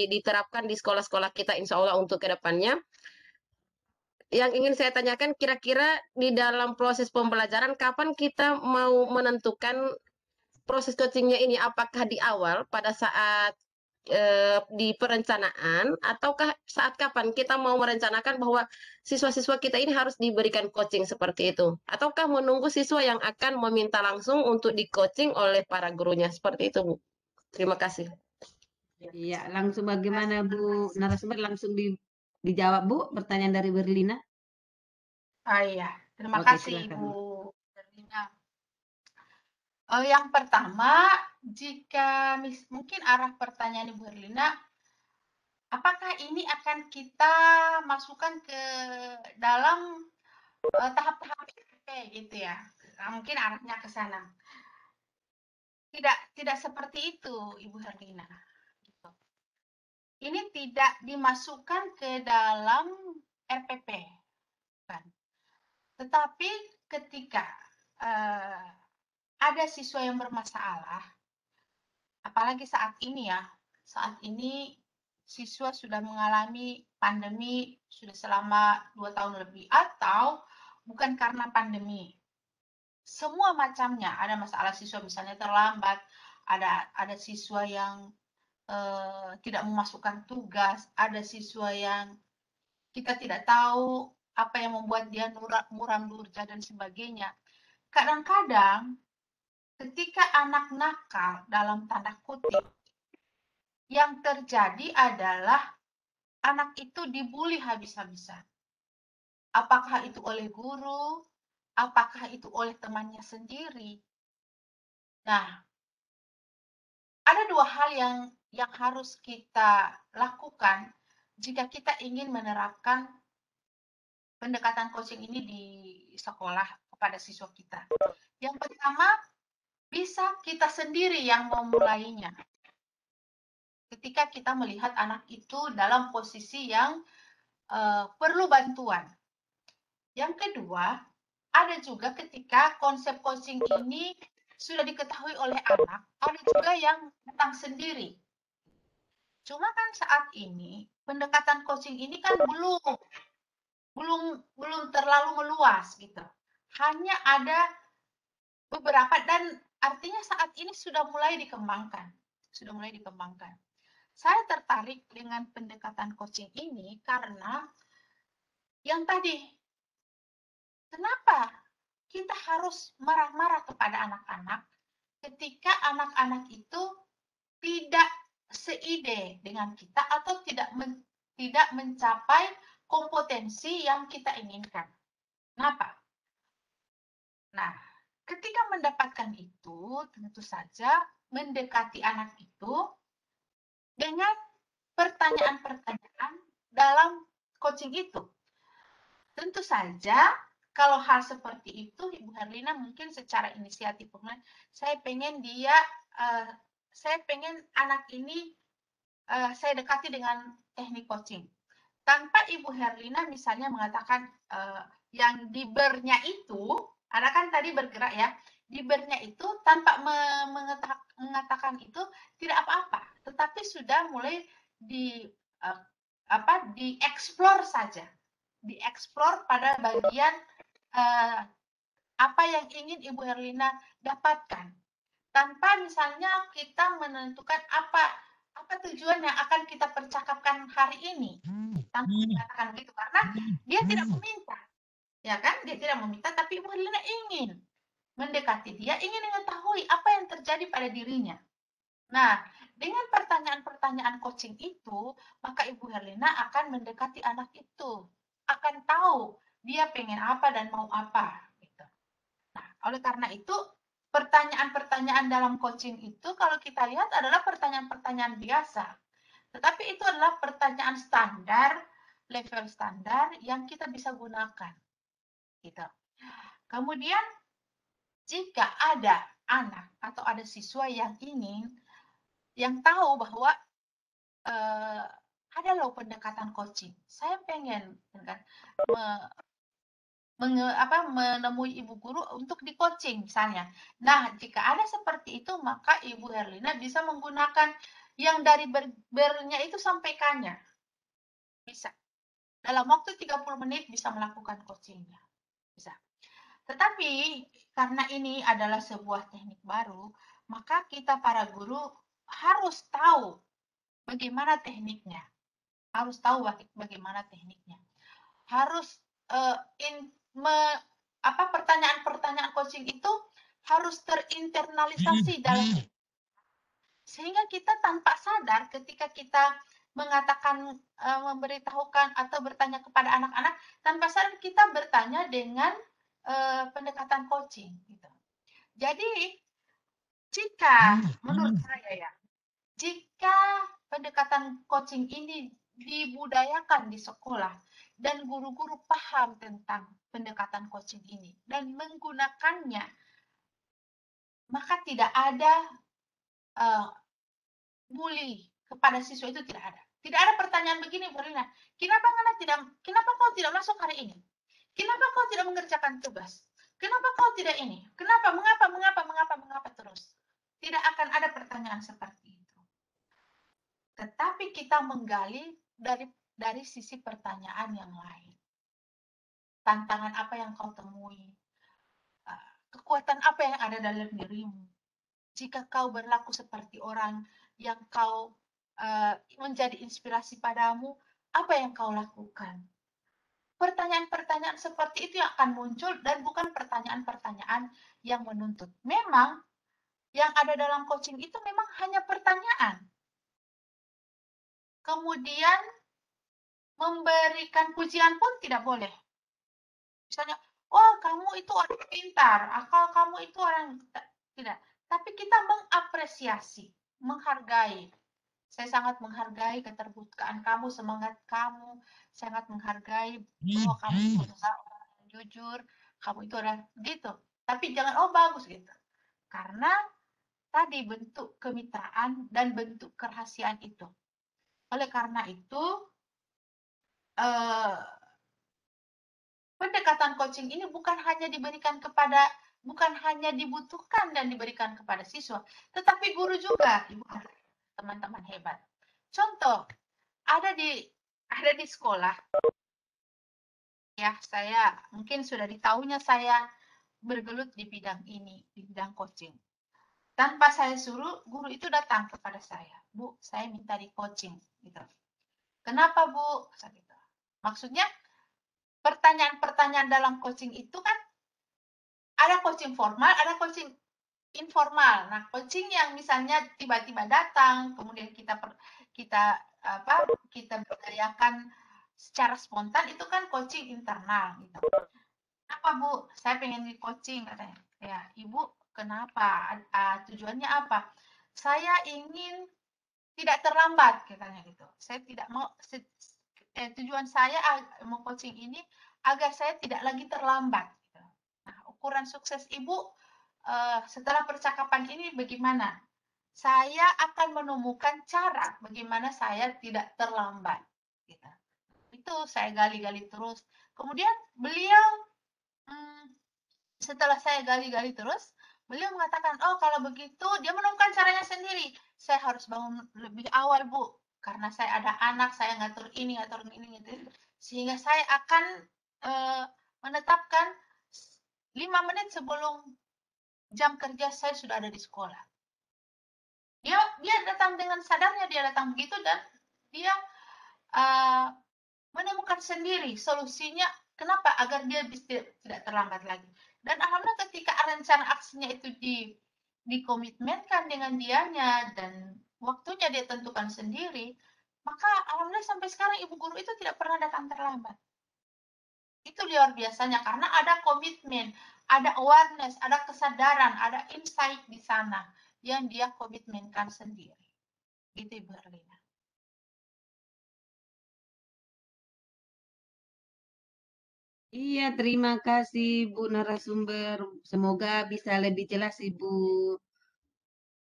diterapkan di sekolah-sekolah kita insya Allah untuk kedepannya. Yang ingin saya tanyakan kira-kira di dalam proses pembelajaran kapan kita mau menentukan proses coachingnya ini, apakah di awal pada saat di perencanaan ataukah saat kapan kita mau merencanakan bahwa siswa-siswa kita ini harus diberikan coaching seperti itu, ataukah menunggu siswa yang akan meminta langsung untuk di coaching oleh para gurunya seperti itu Bu. Terima kasih. Iya, langsung bagaimana Bu narasumber langsung dijawab Bu pertanyaan dari Berlina. Oh iya, terima Oke, kasih silakan, Ibu Bu. Berlina. Yang pertama, jika mungkin arah pertanyaan Ibu Berlina, apakah ini akan kita masukkan ke dalam tahap-tahap SPP gitu ya? Nah, mungkin arahnya ke sana. Tidak seperti itu, Ibu Herlina. Gitu. Ini tidak dimasukkan ke dalam RPP, kan? Tetapi ketika ada siswa yang bermasalah, apalagi saat ini siswa sudah mengalami pandemi sudah selama 2 tahun lebih, atau bukan karena pandemi. Semua macamnya, ada masalah siswa misalnya terlambat, ada siswa yang tidak memasukkan tugas, ada siswa yang kita tidak tahu apa yang membuat dia muram durja dan sebagainya. Kadang-kadang ketika anak nakal dalam tanda kutip, yang terjadi adalah anak itu dibully habis-habisan. Apakah itu oleh guru, apakah itu oleh temannya sendiri. Nah, ada dua hal yang harus kita lakukan jika kita ingin menerapkan pendekatan coaching ini di sekolah kepada siswa kita. Yang pertama, bisa kita sendiri yang memulainya. Ketika kita melihat anak itu dalam posisi yang perlu bantuan. Yang kedua, ada juga ketika konsep coaching ini sudah diketahui oleh anak, ada juga yang datang sendiri. Cuma kan saat ini pendekatan coaching ini kan belum terlalu meluas gitu. Hanya ada beberapa dan artinya saat ini sudah mulai dikembangkan. Saya tertarik dengan pendekatan coaching ini karena yang tadi, kenapa kita harus marah-marah kepada anak-anak ketika anak-anak itu tidak seide dengan kita atau tidak mencapai kompetensi yang kita inginkan. Kenapa? Nah, ketika mendapatkan itu, tentu saja mendekati anak itu dengan pertanyaan-pertanyaan dalam coaching itu. Tentu saja kalau hal seperti itu, Ibu Herlina mungkin secara inisiatif, saya pengen saya pengen anak ini saya dekati dengan teknik coaching. Tanpa Ibu Herlina misalnya mengatakan yang dibernya itu, Anda kan tadi bergerak ya, dibernya itu tanpa mengatakan itu tidak apa-apa, tetapi sudah mulai dieksplor saja, dieksplor pada bagian apa yang ingin Ibu Herlina dapatkan, tanpa misalnya kita menentukan apa tujuan yang akan kita percakapkan hari ini, tanpa dikatakan begitu, karena dia tidak meminta, ya kan, dia tidak meminta, tapi Ibu Herlina ingin mendekati dia, ingin mengetahui apa yang terjadi pada dirinya. Nah, dengan pertanyaan-pertanyaan coaching itu, maka Ibu Herlina akan mendekati anak itu, akan tahu dia pengen apa dan mau apa. Gitu. Nah, oleh karena itu, pertanyaan-pertanyaan dalam coaching itu kalau kita lihat adalah pertanyaan-pertanyaan biasa. Tetapi itu adalah pertanyaan standar, level standar yang kita bisa gunakan. Gitu. Kemudian, jika ada anak atau ada siswa yang tahu bahwa ada loh pendekatan coaching, saya pengen kan, menemui ibu guru untuk di coaching misalnya. Nah, jika ada seperti itu, maka Ibu Herlina bisa menggunakan yang dari bernya itu sampaikannya. Bisa. Dalam waktu 30 menit bisa melakukan coachingnya. Bisa. Tetapi karena ini adalah sebuah teknik baru, maka kita para guru harus tahu bagaimana tekniknya. Harus tahu bagaimana tekniknya. Harus pertanyaan-pertanyaan coaching itu harus terinternalisasi dalam, sehingga kita tanpa sadar ketika kita mengatakan, memberitahukan atau bertanya kepada anak-anak, tanpa sadar kita bertanya dengan pendekatan coaching. Gitu. Jadi, jika menurut saya ya, jika pendekatan coaching ini dibudayakan di sekolah dan guru-guru paham tentang pendekatan coaching ini dan menggunakannya, maka tidak ada bully kepada siswa, itu tidak ada. Tidak ada pertanyaan begini, Berlina, kenapa kau tidak masuk hari ini? Kenapa kau tidak mengerjakan tugas? Kenapa kau tidak ini? Kenapa? Mengapa terus? Tidak akan ada pertanyaan seperti itu. Tetapi kita menggali dari sisi pertanyaan yang lain. Tantangan apa yang kau temui? Kekuatan apa yang ada dalam dirimu? Jika kau berlaku seperti orang yang kau menjadi inspirasi padamu, apa yang kau lakukan? Pertanyaan-pertanyaan seperti itu yang akan muncul dan bukan pertanyaan-pertanyaan yang menuntut. Memang yang ada dalam coaching itu memang hanya pertanyaan. Kemudian memberikan pujian pun tidak boleh. Misalnya, oh kamu itu orang pintar, akal kamu itu orang tidak. Tapi kita mengapresiasi, menghargai. Saya sangat menghargai keterbukaan kamu, semangat kamu, sangat menghargai bahwa kamu itu adalah orang yang jujur, kamu itu adalah gitu. Tapi jangan oh bagus gitu. Karena tadi bentuk kemitraan dan bentuk kerahasiaan itu. Oleh karena itu, pendekatan coaching ini bukan hanya dibutuhkan dan diberikan kepada siswa, tetapi guru juga, teman-teman hebat. Contoh, ada di sekolah, ya saya mungkin sudah ditahunya saya bergelut di bidang ini, di bidang coaching. Tanpa saya suruh, guru itu datang kepada saya, Bu, saya minta di coaching, gitu. Kenapa Bu? Gitu. Maksudnya pertanyaan-pertanyaan dalam coaching itu kan ada coaching formal, ada coaching informal. Nah, coaching yang misalnya tiba-tiba datang, kemudian kita berdayakan secara spontan, itu kan coaching internal gitu. Apa Bu? Saya pengen di coaching katanya. Ya, Ibu kenapa? Tujuannya apa? Saya ingin tidak terlambat katanya gitu. Saya tidak mau tujuan saya mau coaching ini agar saya tidak lagi terlambat. Nah, ukuran sukses Ibu setelah percakapan ini bagaimana? Saya akan menemukan cara bagaimana saya tidak terlambat. Gitu. Itu saya gali-gali terus. Kemudian beliau setelah saya gali-gali terus, beliau mengatakan, oh kalau begitu dia menemukan caranya sendiri. Saya harus bangun lebih awal, Bu. Karena saya ada anak, saya ngatur ini, gitu. Sehingga saya akan menetapkan 5 menit sebelum jam kerja saya sudah ada di sekolah. Dia datang dengan sadarnya, dia datang begitu dan dia menemukan sendiri solusinya kenapa agar dia bisa tidak terlambat lagi. Dan alhamdulillah ketika rencana aksinya itu dikomitmenkan dengan dianya dan waktunya dia tentukan sendiri, maka alhamdulillah sampai sekarang ibu guru itu tidak pernah datang terlambat. Itu luar biasanya karena ada komitmen, ada awareness, ada kesadaran, ada insight di sana yang dia komitmenkan sendiri. Gitu Ibu Erlina. Iya, terima kasih Bu narasumber. Semoga bisa lebih jelas Ibu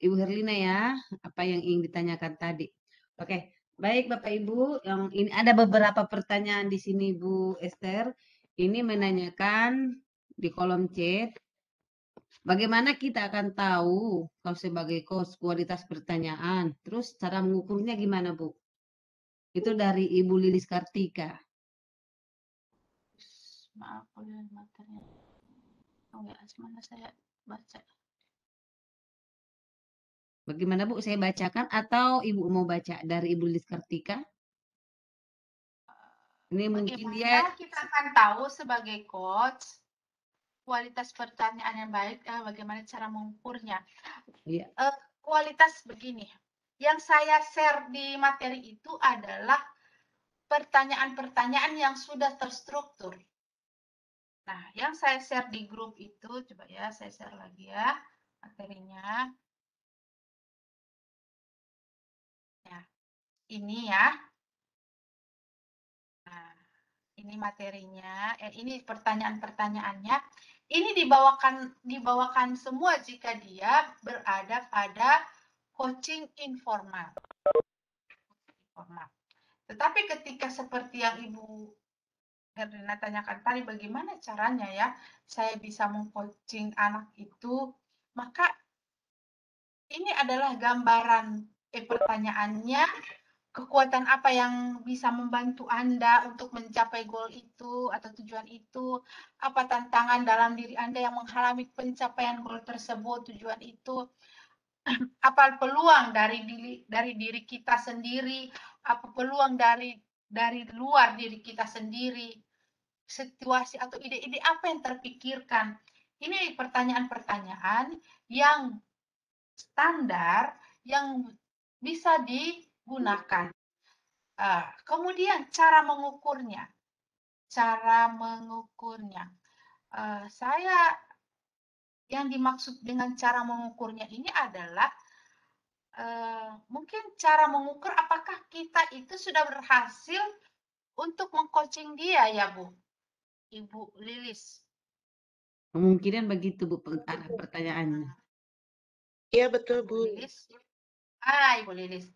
Herlina ya, apa yang ingin ditanyakan tadi. Oke, baik Bapak Ibu, yang ini ada beberapa pertanyaan di sini Bu Esther. Ini menanyakan di kolom chat, bagaimana kita akan tahu kalau sebagai coach kualitas pertanyaan, terus cara mengukurnya gimana Bu? Itu dari Ibu Lilis Kartika. Maaf, materinya. Oh ya, mana saya baca. Bagaimana Bu, saya bacakan atau Ibu mau baca dari Ibu Lilis Kartika? Ini mungkin dia Bagaimana kita akan tahu sebagai coach kualitas pertanyaan yang baik, bagaimana cara mengukurnya? Iya. Kualitas begini, yang saya share di materi itu adalah pertanyaan-pertanyaan yang sudah terstruktur. Nah, yang saya share di grup itu, coba ya, saya share lagi ya materinya. Ya, ini ya. Nah, ini materinya, ini pertanyaan-pertanyaannya. Ini dibawakan semua jika dia berada pada coaching informal. Tetapi ketika seperti yang Ibu Herlina tanyakan tadi, bagaimana caranya ya saya bisa mengcoaching anak itu, maka ini adalah gambaran pertanyaannya, kekuatan apa yang bisa membantu Anda untuk mencapai goal itu atau tujuan itu, apa tantangan dalam diri Anda yang menghalangi pencapaian goal tersebut, tujuan itu, apa peluang dari diri kita sendiri, apa peluang dari luar diri kita sendiri, situasi atau ide-ide apa yang terpikirkan. Ini pertanyaan-pertanyaan yang standar yang bisa digunakan. Kemudian cara mengukurnya. Saya yang dimaksud dengan cara mengukurnya ini adalah mungkin cara mengukur apakah kita itu sudah berhasil untuk mengcoaching dia ya Bu, Ibu Lilis. kemungkinan begitu Bu pertanyaannya. Iya betul Bu. Lilis. Ibu Lilis.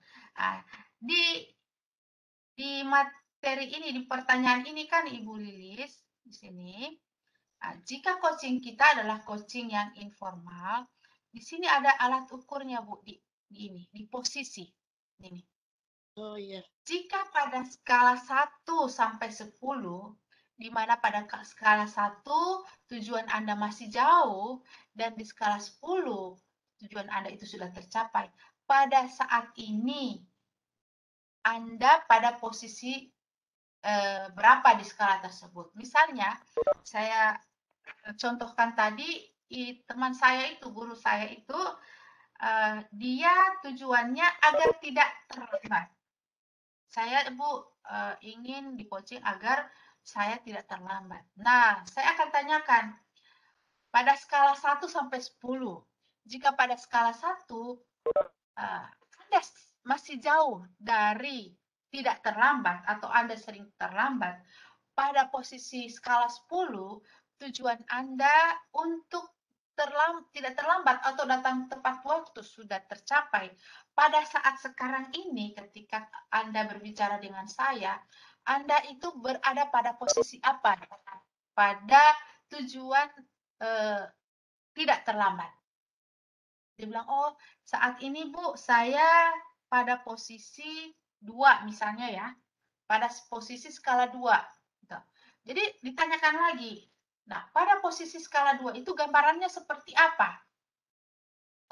Di materi ini, di pertanyaan ini kan Ibu Lilis di sini, jika coaching kita adalah coaching yang informal, di sini ada alat ukurnya Bu, di posisi ini. Oh iya. Jika pada skala 1 sampai 10, di mana pada skala 1 tujuan Anda masih jauh dan di skala 10 tujuan Anda itu sudah tercapai, pada saat ini Anda pada posisi berapa di skala tersebut. Misalnya, saya contohkan tadi, teman saya itu, guru saya itu, dia tujuannya agar tidak terlambat. Saya, Bu, ingin di coaching agar saya tidak terlambat. Nah, saya akan tanyakan, pada skala 1 sampai 10, jika pada skala 1, Anda masih jauh dari tidak terlambat atau Anda sering terlambat, pada posisi skala 10, tujuan Anda untuk tidak terlambat atau datang tepat waktu sudah tercapai. Pada saat sekarang ini, ketika Anda berbicara dengan saya, Anda itu berada pada posisi apa? Pada tujuan tidak terlambat. Dia bilang, oh saat ini Bu, saya pada posisi 2 misalnya ya, pada posisi skala 2. Gitu. Jadi ditanyakan lagi, nah pada posisi skala 2 itu gambarannya seperti apa?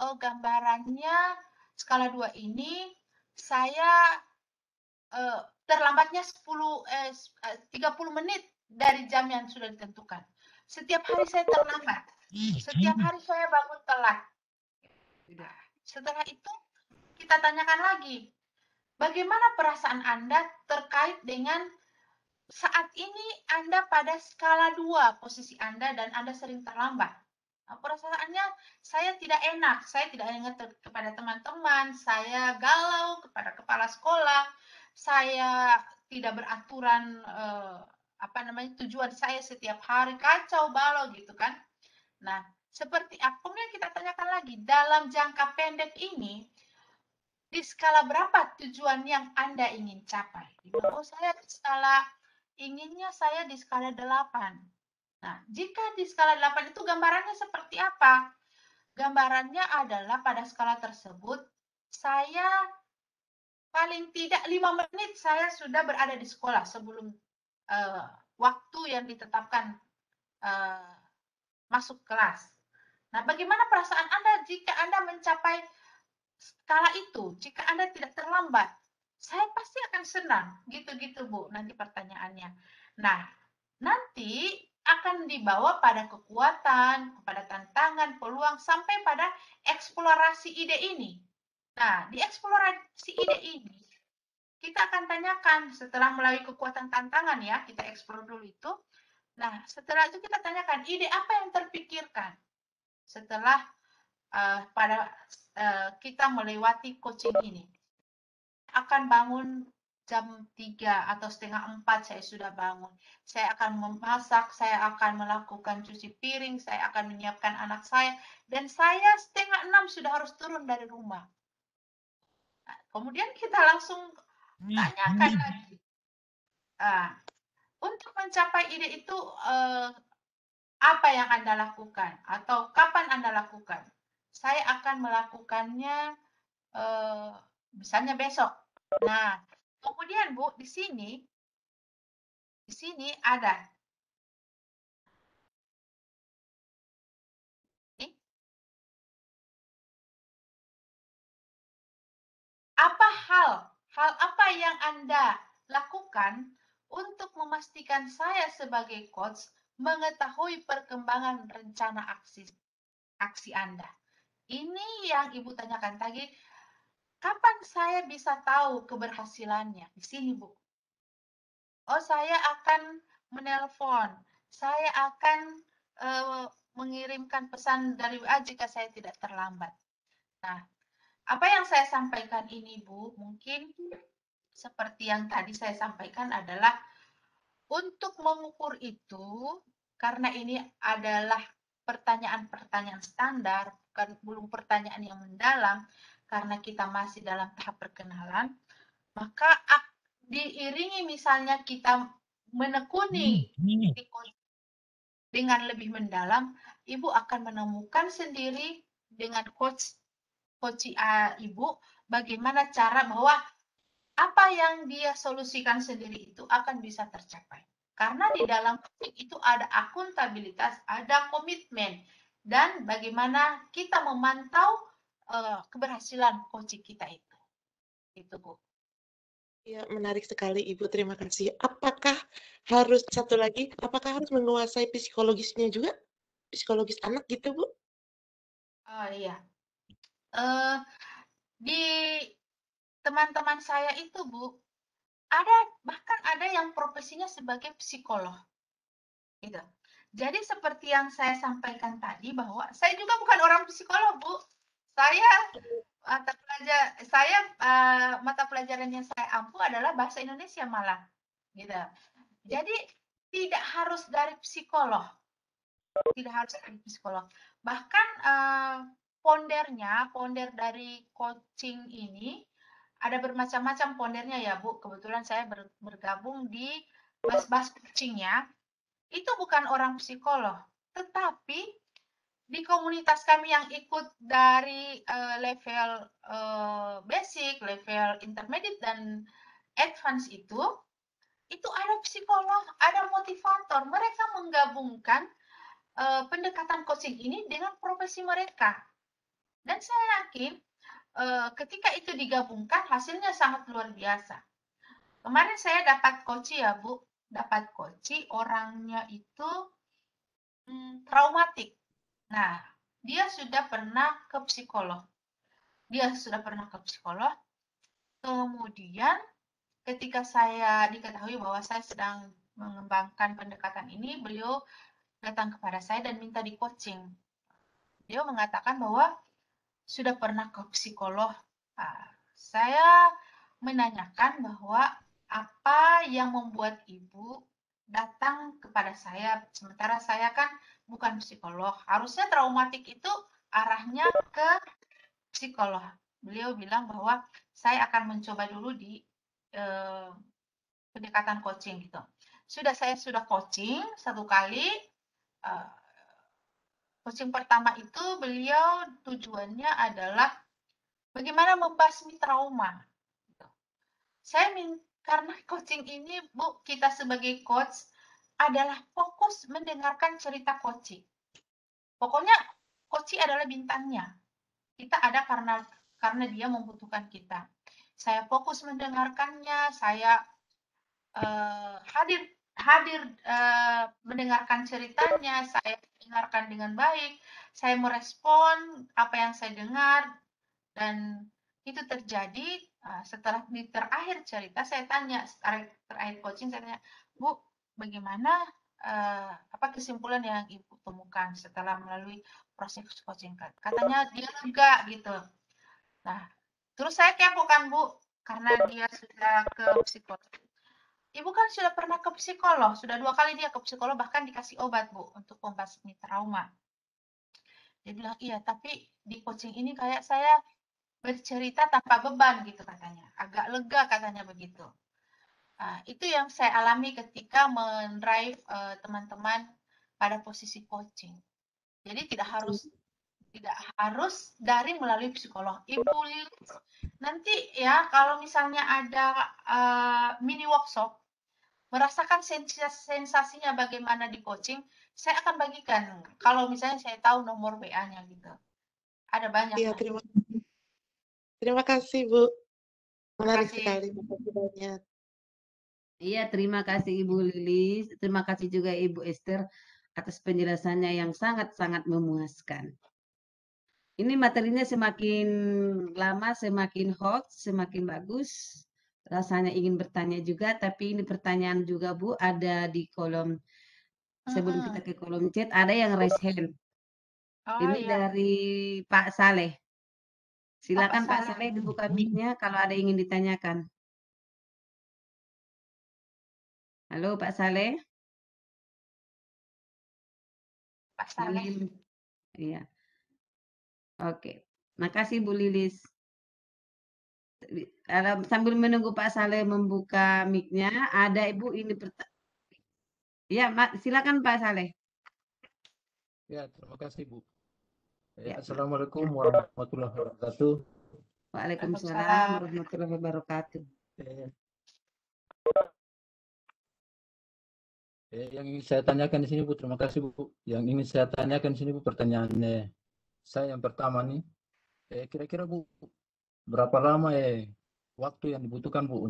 Oh gambarannya skala 2 ini saya terlambatnya 30 menit dari jam yang sudah ditentukan. Setiap hari saya terlambat. Setiap hari saya bangun telat. Setelah itu kita tanyakan lagi, bagaimana perasaan Anda terkait dengan saat ini Anda pada skala 2 posisi Anda dan Anda sering terlambat. Nah, perasaannya saya tidak enak, saya tidak ingat kepada teman-teman, saya galau kepada kepala sekolah, saya tidak beraturan tujuan saya setiap hari kacau balau gitu kan. Nah, seperti kemudian kita tanyakan lagi, dalam jangka pendek ini di skala berapa tujuan yang Anda ingin capai? Oh, saya inginnya saya di skala 8. Nah, jika di skala 8 itu gambarannya seperti apa? Gambarannya adalah pada skala tersebut, saya paling tidak 5 menit saya sudah berada di sekolah sebelum waktu yang ditetapkan masuk kelas. Nah, bagaimana perasaan Anda jika Anda mencapai skala itu? Jika Anda tidak terlambat, saya pasti akan senang. Gitu-gitu, Bu, nanti pertanyaannya. Nah, nanti akan dibawa pada kekuatan, kepada tantangan, peluang, sampai pada eksplorasi ide ini. Nah, di eksplorasi ide ini, kita akan tanyakan setelah melalui kekuatan tantangan ya, kita eksplor dulu itu. Nah, setelah itu kita tanyakan, ide apa yang terpikirkan setelah kita melewati coaching ini. Akan bangun jam 3 atau setengah 4 saya sudah bangun. Saya akan memasak, saya akan melakukan cuci piring, saya akan menyiapkan anak saya, dan saya setengah 6 sudah harus turun dari rumah. Nah, kemudian kita langsung tanyakan lagi. Untuk mencapai ide itu, apa yang Anda lakukan? Atau kapan Anda lakukan? Saya akan melakukannya misalnya besok. Nah, kemudian Bu, di sini ada hal apa yang Anda lakukan untuk memastikan saya sebagai coach mengetahui perkembangan rencana aksi Anda. Ini yang Ibu tanyakan tadi, kapan saya bisa tahu keberhasilannya? Di sini, Bu. Oh, saya akan menelpon, saya akan mengirimkan pesan dari WA jika saya tidak terlambat. Nah, apa yang saya sampaikan ini, Bu, mungkin seperti yang tadi saya sampaikan adalah untuk mengukur itu, karena ini adalah pertanyaan-pertanyaan standar, bukan belum pertanyaan yang mendalam, karena kita masih dalam tahap perkenalan, maka diiringi misalnya kita menekuni dengan lebih mendalam, Ibu akan menemukan sendiri dengan coach Ibu bagaimana cara bahwa apa yang dia solusikan sendiri itu akan bisa tercapai. Karena di dalam coaching itu ada akuntabilitas, ada komitmen, dan bagaimana kita memantau keberhasilan coaching kita itu. Itu, Bu. Ya, menarik sekali Ibu, terima kasih. Apakah harus menguasai psikologisnya juga? Psikologis anak gitu, Bu? Oh iya. Di teman-teman saya itu, Bu, bahkan ada yang profesinya sebagai psikolog. Gitu. Jadi seperti yang saya sampaikan tadi bahwa saya juga bukan orang psikolog, Bu. Mata pelajaran yang saya ampu adalah bahasa Indonesia malah. Gitu. Jadi tidak harus dari psikolog. Tidak harus dari psikolog. Bahkan ponder dari coaching ini ada bermacam-macam pondernya ya Bu. Kebetulan saya bergabung di bas-bas coachingnya. Itu bukan orang psikolog, tetapi di komunitas kami yang ikut dari level basic, level intermediate dan advance itu ada psikolog, ada motivator. Mereka menggabungkan pendekatan coaching ini dengan profesi mereka. Dan saya yakin ketika itu digabungkan hasilnya sangat luar biasa. Kemarin saya dapat coach ya Bu, dapat coach orangnya itu traumatik. Nah, dia sudah pernah ke psikolog. Kemudian ketika saya diketahui bahwa saya sedang mengembangkan pendekatan ini, beliau datang kepada saya dan minta di coaching. Dia mengatakan bahwa sudah pernah ke psikolog. Nah, saya menanyakan bahwa apa yang membuat Ibu datang kepada saya, sementara saya kan bukan psikolog. Harusnya traumatik itu arahnya ke psikolog. Beliau bilang bahwa saya akan mencoba dulu di pendekatan coaching gitu. Saya sudah coaching 1 kali. Coaching pertama itu beliau tujuannya adalah bagaimana membasmi trauma. Karena coaching ini Bu, kita sebagai coach adalah fokus mendengarkan cerita coaching. Pokoknya coaching adalah bintangnya. Kita ada karena dia membutuhkan kita. Saya fokus mendengarkannya, saya hadir mendengarkan ceritanya, saya dengarkan dengan baik, saya merespon apa yang saya dengar, dan itu terjadi setelah di terakhir cerita saya tanya, terakhir coaching saya tanya, Bu, bagaimana apa kesimpulan yang Ibu temukan setelah melalui proses coaching? Katanya dia lega gitu. Nah, terus saya kepo kan Bu, karena dia sudah ke psikolog. Ibu kan sudah pernah ke psikolog, sudah 2 kali dia ke psikolog, bahkan dikasih obat Bu untuk membasmi trauma. Dia bilang, iya, tapi di coaching ini kayak saya bercerita tanpa beban gitu katanya, agak lega katanya begitu. Itu yang saya alami ketika mendrive teman-teman pada posisi coaching. Jadi tidak harus dari melalui psikolog. Ibu Lilis, nanti ya kalau misalnya ada mini workshop, merasakan sensasinya bagaimana di coaching, saya akan bagikan. Kalau misalnya saya tahu nomor WA-nya gitu. Ada banyak. Iya, terima kasih Bu. Menarik sekali. Terima kasih banyak. Iya, terima kasih Ibu Lilis. Terima kasih juga Ibu Esther atas penjelasannya yang sangat-sangat memuaskan. Ini materinya semakin lama, semakin hot, semakin bagus. Rasanya ingin bertanya juga, tapi ini pertanyaan juga Bu, ada di kolom, sebelum kita ke kolom chat, ada yang raise hand. Ini dari Pak Saleh. Silakan Pak Saleh dibuka mic-nya kalau ada yang ingin ditanyakan. Halo Pak Saleh. Pak Saleh. Iya. Oke. Makasih Bu Lilis. Sambil menunggu Pak Saleh membuka mic-nya, ada Ibu ini ya, silakan Pak Saleh. Ya, terima kasih Bu. Ya, Assalamualaikum warahmatullahi wabarakatuh. Waalaikumsalam warahmatullahi wabarakatuh. Yang ingin saya tanyakan di sini Bu, terima kasih Bu. Yang ingin saya tanyakan di sini Bu, pertanyaannya saya yang pertama nih, kira-kira Bu, berapa lama waktu yang dibutuhkan Bu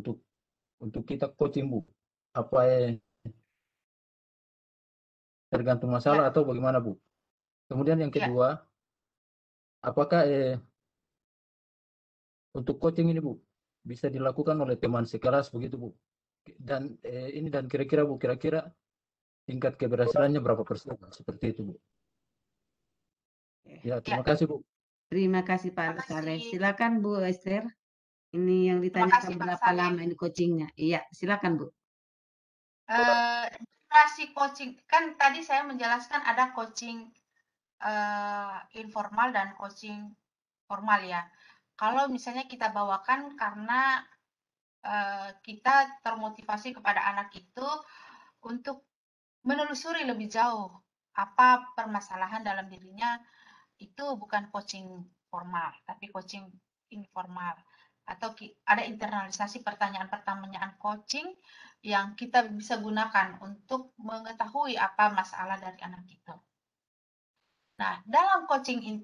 untuk kita coaching Bu? Apa tergantung masalah atau bagaimana Bu? Kemudian yang kedua, apakah untuk coaching ini Bu bisa dilakukan oleh teman sekelas begitu Bu? Dan dan kira-kira Bu, tingkat keberhasilannya berapa persen seperti itu Bu? Ya, terima kasih Bu. Terima kasih Pak Saleh. Silakan Bu Esther. Ini yang ditanyakan berapa lama ini coachingnya? Iya, silakan Bu. normalisasi coaching, kan tadi saya menjelaskan ada coaching informal dan coaching formal ya. Kalau misalnya kita bawakan karena kita termotivasi kepada anak itu untuk menelusuri lebih jauh apa permasalahan dalam dirinya, itu bukan coaching formal, tapi coaching informal. Atau ada internalisasi pertanyaan-pertanyaan coaching yang kita bisa gunakan untuk mengetahui apa masalah dari anak itu. Nah, dalam coaching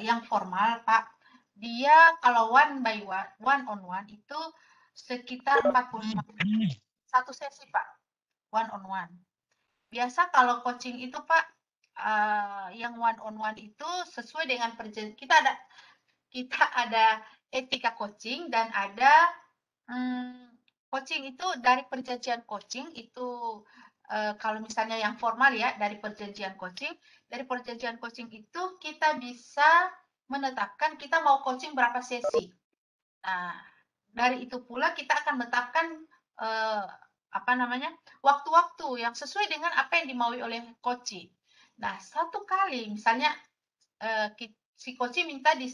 yang formal, Pak, dia kalau one by one on one itu sekitar 45 menit. Satu sesi, Pak, one on one. Biasa kalau coaching itu, Pak, yang one on one itu sesuai dengan perjanjian. Kita ada etika coaching dan ada coaching itu dari perjanjian coaching itu kalau misalnya yang formal ya dari perjanjian coaching itu kita bisa menetapkan kita mau coaching berapa sesi. Nah, dari itu pula kita akan menetapkan waktu-waktu yang sesuai dengan apa yang dimaui oleh coaching. Nah, satu kali misalnya si coaching minta di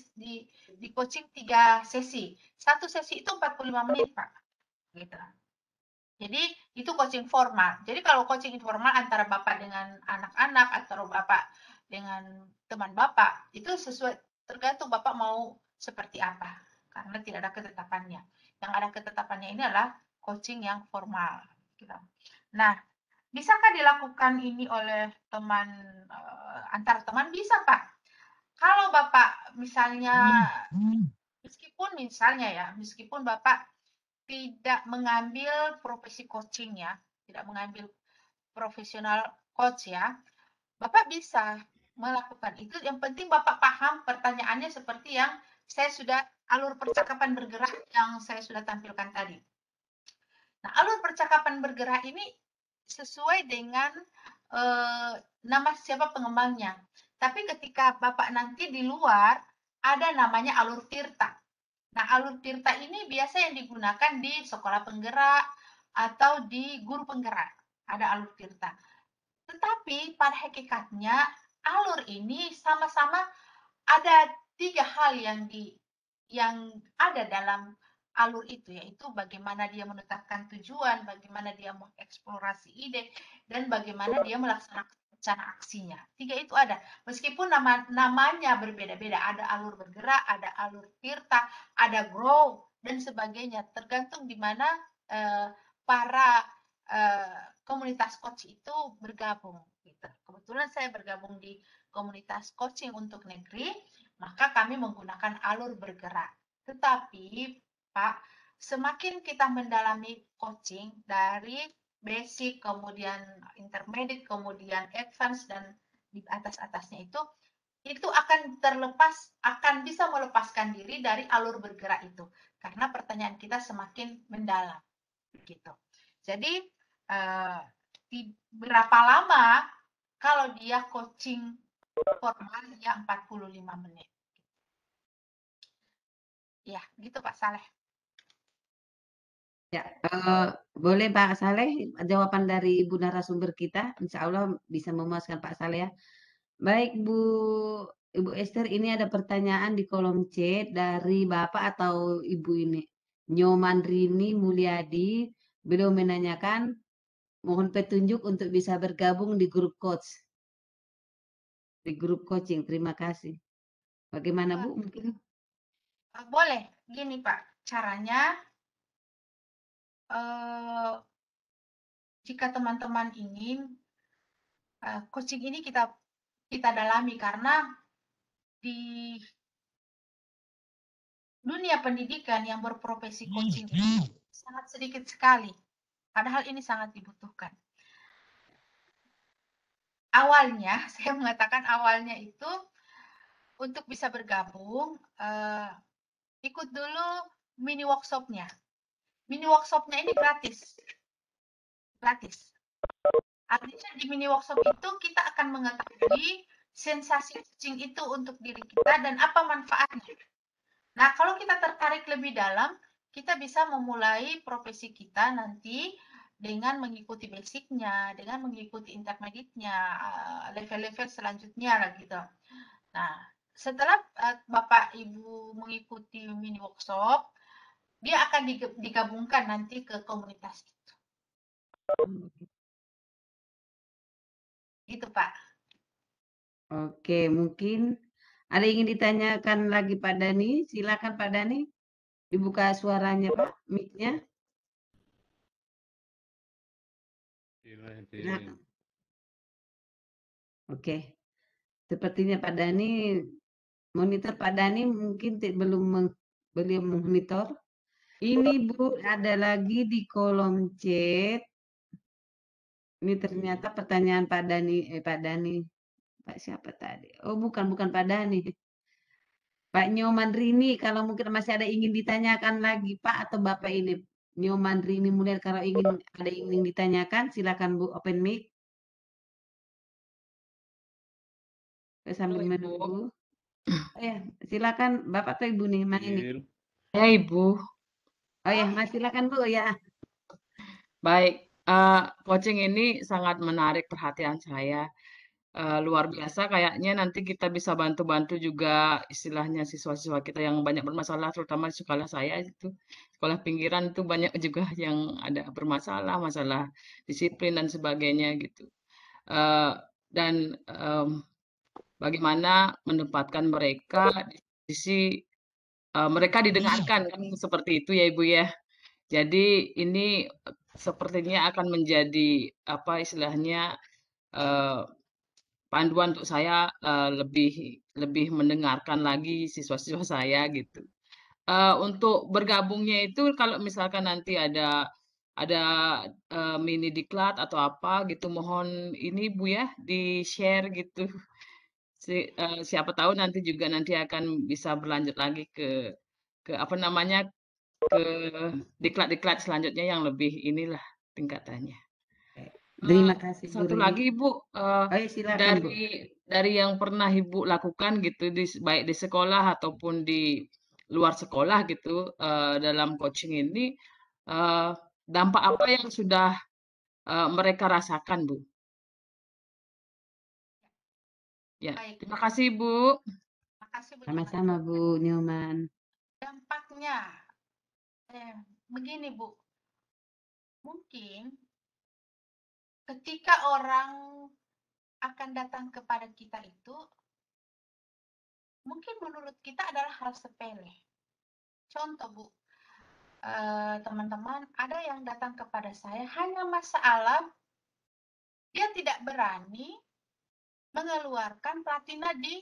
coaching 3 sesi. Satu sesi itu 45 menit, Pak. Gitu. Jadi itu coaching formal. Jadi kalau coaching informal antara Bapak dengan anak-anak atau Bapak dengan teman Bapak, itu sesuai tergantung Bapak mau seperti apa. Karena tidak ada ketetapannya. Yang ada ketetapannya ini adalah coaching yang formal. Gitu. Nah, bisakah dilakukan ini oleh teman antar teman? Bisa, Pak. Kalau Bapak misalnya meskipun Bapak tidak mengambil profesi coaching ya, tidak mengambil profesional coach ya, Bapak bisa melakukan itu. Yang penting Bapak paham pertanyaannya seperti yang saya sudah alur percakapan bergerak yang saya sudah tampilkan tadi. Nah, alur percakapan bergerak ini sesuai dengan nama siapa pengembangnya. Tapi ketika Bapak nanti di luar, ada namanya alur tirta. Nah, alur tirta ini biasa yang digunakan di sekolah penggerak atau di guru penggerak. Ada alur tirta. Tetapi pada hakikatnya, alur ini sama-sama ada 3 hal yang ada dalam alur itu, yaitu bagaimana dia menetapkan tujuan, bagaimana dia mengeksplorasi ide, dan bagaimana dia melaksanakan rencana aksinya. 3 itu ada. Meskipun namanya berbeda-beda, ada alur bergerak, ada alur tirta, ada grow, dan sebagainya. Tergantung di mana para komunitas coach itu bergabung. Gitu. Kebetulan saya bergabung di komunitas coaching untuk negeri, maka kami menggunakan alur bergerak. Tetapi, Pak, semakin kita mendalami coaching dari basic, kemudian intermediate, kemudian advance, dan di atas-atasnya itu akan bisa melepaskan diri dari alur bergerak itu. Karena pertanyaan kita semakin mendalam. Gitu. Jadi, berapa lama kalau dia coaching formal ya 45 menit. Ya, gitu Pak Saleh. Ya, boleh Pak Saleh jawaban dari Ibu narasumber kita, insya Allah bisa memuaskan Pak Saleh ya. Baik Ibu Esther, ini ada pertanyaan di kolom chat dari Bapak atau Ibu ini, Nyoman Rini Mulyadi. Beliau menanyakan, mohon petunjuk untuk bisa bergabung di grup coach, di grup coaching. Terima kasih. Bagaimana Bu? Mungkin boleh, gini Pak, caranya jika teman-teman ingin coaching ini kita dalami, karena di dunia pendidikan yang berprofesi coaching ini sangat sedikit sekali, padahal ini sangat dibutuhkan. Awalnya, saya mengatakan awalnya itu untuk bisa bergabung, ikut dulu mini workshopnya. Mini workshopnya ini gratis. Gratis. Artinya di mini workshop itu kita akan mengetahui sensasi coaching itu untuk diri kita dan apa manfaatnya. Nah, kalau kita tertarik lebih dalam, kita bisa memulai profesi kita nanti dengan mengikuti basicnya, dengan mengikuti intermediate-nya, level-level selanjutnya lah gitu. Nah, setelah Bapak Ibu mengikuti mini workshop, dia akan digabungkan nanti ke komunitas itu. Gitu, Pak. Oke, mungkin ada yang ingin ditanyakan lagi Pak Dani. Silakan Pak Dani. Dibuka suaranya Pak, mic-nya. Silakan. Oke. Sepertinya Pak Dani, monitor Pak Dani mungkin belum memonitor. Ini Bu, ada lagi di kolom chat. Ini ternyata pertanyaan Pak Dani. Pak siapa tadi? Oh, bukan Pak Dani. Pak Nyoman Rini, kalau mungkin masih ada ingin ditanyakan lagi Pak atau Bapak ini. Nyoman Rini Mulyar, kalau ada ingin ditanyakan, silakan Bu, open mic. Sambil menunggu. Oh ya, silakan Bapak atau Ibu nih, mana ini? Ya Ibu, Oh ya, Mas silakan Bu ya. baik. Coaching ini sangat menarik perhatian saya. Luar biasa kayaknya nanti kita bisa bantu-bantu juga istilahnya siswa-siswa kita yang banyak bermasalah, terutama di sekolah saya itu. Sekolah pinggiran itu banyak juga yang ada bermasalah, masalah disiplin dan sebagainya gitu. Dan bagaimana menempatkan mereka di sisi mereka didengarkan kan seperti itu ya Ibu ya. Jadi ini sepertinya akan menjadi apa istilahnya panduan untuk saya lebih mendengarkan lagi siswa-siswa saya gitu. Untuk bergabungnya itu kalau misalkan nanti ada mini diklat atau apa gitu, mohon ini Bu ya di-share gitu. Siapa tahu nanti juga nanti akan bisa berlanjut lagi ke apa namanya ke diklat-diklat selanjutnya yang lebih inilah tingkatannya. Terima kasih Bu Satu Rini. lagi Ibu, Oh ya, silakan Bu. dari yang pernah Ibu lakukan gitu baik di sekolah ataupun di luar sekolah gitu dalam coaching ini dampak apa yang sudah mereka rasakan Bu? Ya, Baik. terima kasih Bu. Terima kasih Bu. Sama-sama Bu Nyoman. Dampaknya, begini Bu, mungkin ketika orang akan datang kepada kita itu, mungkin menurut kita adalah hal sepele. Contoh Bu, teman-teman, ada yang datang kepada saya hanya masalah dia tidak berani mengeluarkan platina di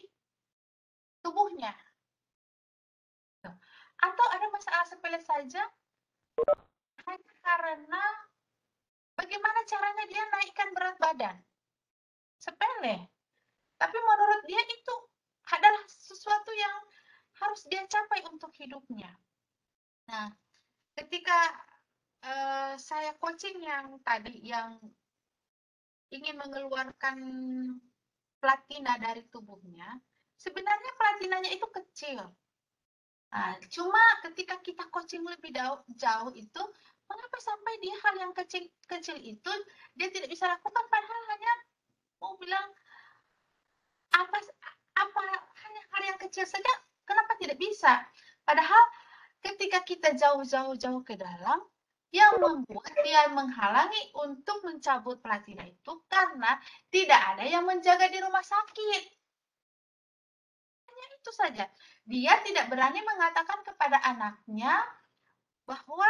tubuhnya. Atau ada masalah sepele saja hanya karena bagaimana caranya dia naikkan berat badan. Sepele. Tapi menurut dia itu adalah sesuatu yang harus dia capai untuk hidupnya. Nah, ketika saya coaching yang tadi yang ingin mengeluarkan platina dari tubuhnya, sebenarnya platinanya itu kecil. Nah, cuma ketika kita coaching lebih jauh itu, mengapa sampai dia hal yang kecil itu dia tidak bisa lakukan, padahal hanya mau bilang apa hanya hal yang kecil saja, kenapa tidak bisa? Padahal ketika kita jauh ke dalam, yang membuat dia menghalangi untuk mencabut platina itu karena tidak ada yang menjaga di rumah sakit. Hanya itu saja. Dia tidak berani mengatakan kepada anaknya bahwa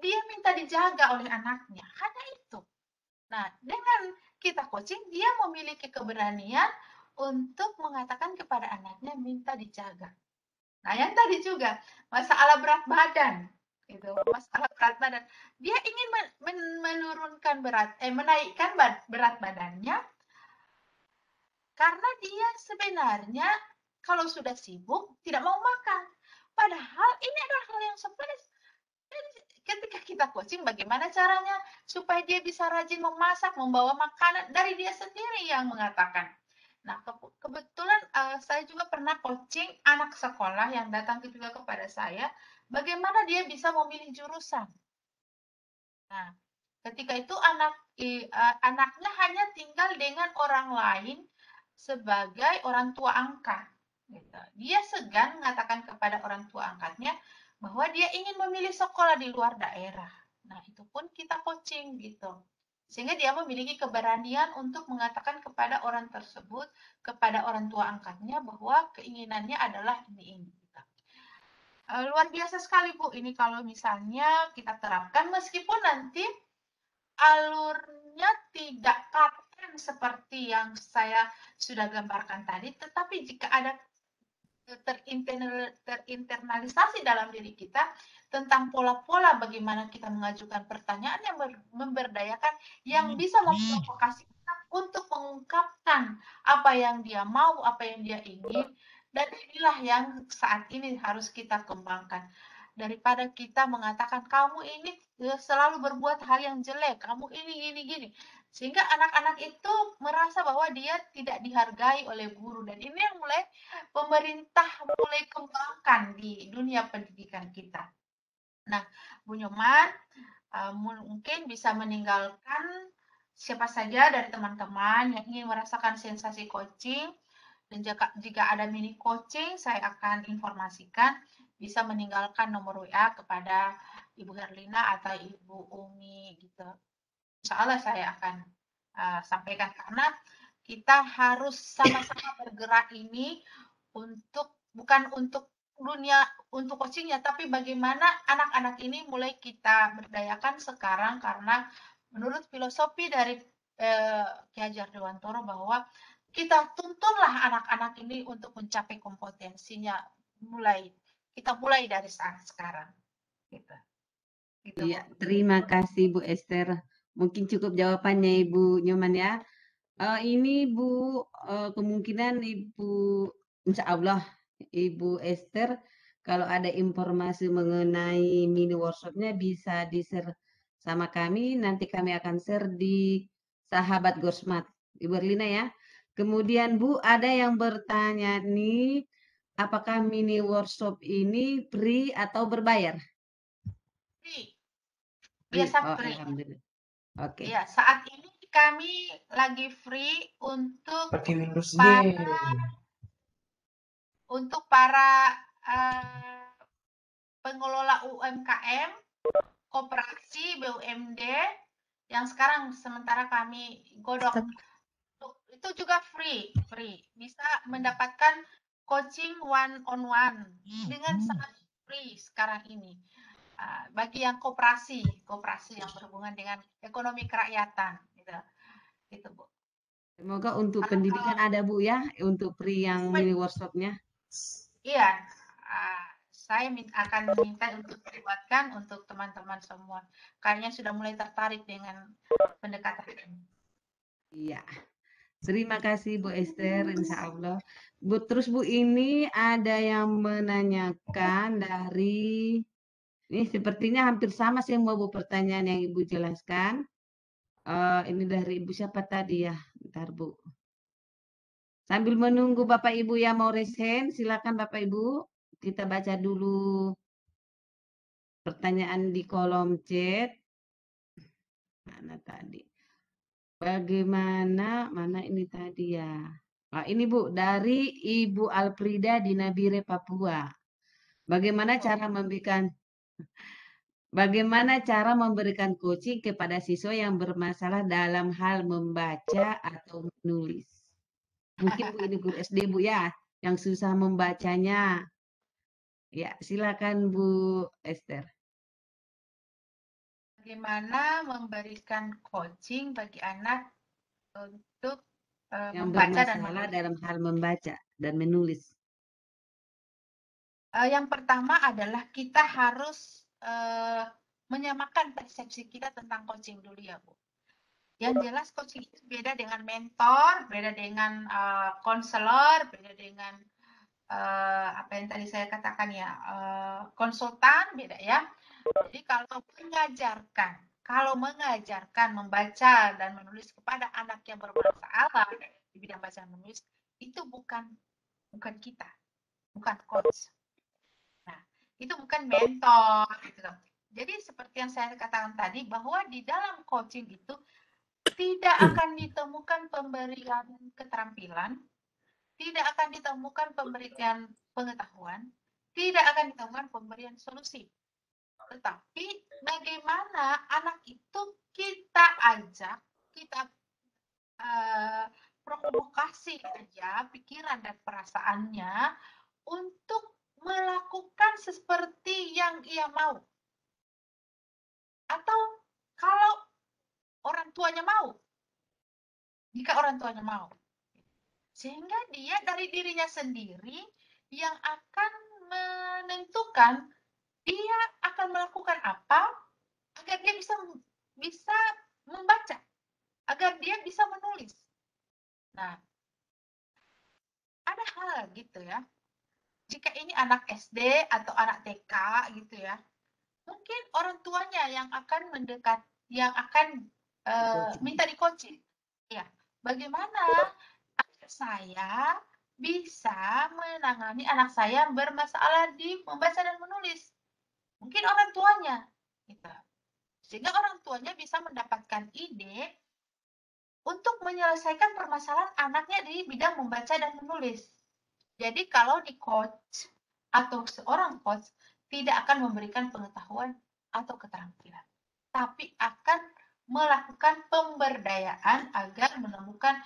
dia minta dijaga oleh anaknya. Hanya itu. Nah, dengan kita coaching, dia memiliki keberanian untuk mengatakan kepada anaknya minta dijaga. Nah, yang tadi juga masalah berat badan, gitu. Masalah berat badan. Dia ingin menurunkan menaikkan berat badannya karena dia sebenarnya kalau sudah sibuk tidak mau makan. Padahal ini adalah hal yang sepele. Ketika kita coaching, bagaimana caranya supaya dia bisa rajin memasak, membawa makanan dari dia sendiri yang mengatakan. Nah, kebetulan saya juga pernah coaching anak sekolah yang datang juga kepada saya, bagaimana dia bisa memilih jurusan. Nah, Ketika itu anaknya hanya tinggal dengan orang lain sebagai orang tua angkat. Gitu. Dia segan mengatakan kepada orang tua angkatnya bahwa dia ingin memilih sekolah di luar daerah. Nah, itu pun kita coaching gitu. Sehingga dia memiliki keberanian untuk mengatakan kepada orang tersebut, kepada orang tua angkatnya bahwa keinginannya adalah ini. Gitu. Luar biasa sekali Bu, ini kalau misalnya kita terapkan meskipun nanti alurnya tidak paten seperti yang saya sudah gambarkan tadi, tetapi jika ada terinternalisasi dalam diri kita tentang pola-pola bagaimana kita mengajukan pertanyaan yang memberdayakan, yang bisa memprovokasi kita untuk mengungkapkan apa yang dia mau, apa yang dia ingin, dan inilah yang saat ini harus kita kembangkan. Daripada kita mengatakan kamu ini selalu berbuat hal yang jelek, kamu ini gini. Sehingga anak-anak itu merasa bahwa dia tidak dihargai oleh guru, dan ini yang mulai pemerintah mulai kembangkan di dunia pendidikan kita. Nah, Bu Nyoman mungkin bisa meninggalkan siapa saja dari teman-teman yang ingin merasakan sensasi coaching, dan jika ada mini coaching, saya akan informasikan, bisa meninggalkan nomor WA kepada Ibu Herlina atau Ibu Umi gitu. Insya Allah saya akan sampaikan, karena kita harus sama-sama bergerak ini bukan untuk dunia, untuk coachingnya, tapi bagaimana anak-anak ini mulai kita berdayakan sekarang, karena menurut filosofi dari Ki Hajar Dewantoro bahwa kita tuntunlah anak-anak ini untuk mencapai kompetensinya, kita mulai dari saat sekarang. Gitu. Iya, terima kasih Bu Esther. Mungkin cukup jawabannya Ibu Nyoman ya. Ini Bu, kemungkinan Ibu, insya Allah Ibu Esther, kalau ada informasi mengenai mini workshopnya bisa di-share sama kami. Nanti kami akan share di Sahabat Gorsmart, Ibu Erlina ya. Kemudian Bu, ada yang bertanya nih, apakah mini workshop ini free atau berbayar? Free. Biasa Oh, free. alhamdulillah. Oke. Ya, saat ini kami lagi free untuk Pakai Windows para pengelola UMKM, koperasi, BUMD, yang sekarang sementara kami godok. Itu juga free. Bisa mendapatkan coaching one-on-one dengan sangat free sekarang ini. Bagi yang koperasi yang berhubungan dengan ekonomi kerakyatan, gitu Bu. Semoga untuk pendidikan ada Bu ya, untuk free yang mini workshopnya. Iya, saya akan minta untuk dibuatkan untuk teman-teman semua. Kayaknya sudah mulai tertarik dengan pendekatan ini. Iya. Terima kasih Bu Esther, insya Allah. Terus Bu, ini ada yang menanyakan dari, ini sepertinya hampir sama sih Bu pertanyaan yang Ibu jelaskan. Ini dari Ibu siapa tadi ya? Bentar Bu. Sambil menunggu Bapak Ibu yang mau resen, silakan Bapak Ibu. Kita baca dulu pertanyaan di kolom chat. Mana tadi? Bagaimana, mana ini tadi ya? Nah, ini Bu, dari Ibu Alfrida di Nabire, Papua. Bagaimana cara memberikan coaching kepada siswa yang bermasalah dalam hal membaca atau menulis? Mungkin Bu ini guru SD Bu ya, yang susah membacanya. Ya, silakan Bu Esther. Bagaimana memberikan coaching bagi anak untuk Yang membaca dan bermasalah menulis? dalam hal membaca dan menulis. Yang pertama adalah kita harus menyamakan persepsi kita tentang coaching dulu ya Bu. Yang jelas coaching itu beda dengan mentor, beda dengan konselor, beda dengan apa yang tadi saya katakan ya, konsultan, beda ya. Jadi kalau mengajarkan membaca dan menulis kepada anak yang bermasalah di bidang baca dan menulis, itu bukan kita, bukan coach. Nah, itu bukan mentor, gitu. Jadi seperti yang saya katakan tadi, bahwa di dalam coaching itu tidak akan ditemukan pemberian keterampilan, tidak akan ditemukan pemberian pengetahuan, tidak akan ditemukan pemberian solusi. Tetapi bagaimana anak itu kita ajak, kita provokasi aja pikiran dan perasaannya untuk melakukan seperti yang ia mau. Atau kalau orang tuanya mau, jika orang tuanya mau. Sehingga dia dari dirinya sendiri yang akan menentukan dia akan melakukan apa agar dia bisa membaca, agar dia bisa menulis. Nah, ada hal gitu ya. Jika ini anak SD atau anak TK gitu ya, mungkin orang tuanya yang akan mendekat, yang akan minta di coaching. Ya, bagaimana anak saya bisa menangani anak saya yang bermasalah di membaca dan menulis? Mungkin orang tuanya, gitu. Sehingga orang tuanya bisa mendapatkan ide untuk menyelesaikan permasalahan anaknya di bidang membaca dan menulis. Jadi kalau di coach atau seorang coach tidak akan memberikan pengetahuan atau keterampilan, tapi akan melakukan pemberdayaan agar menemukan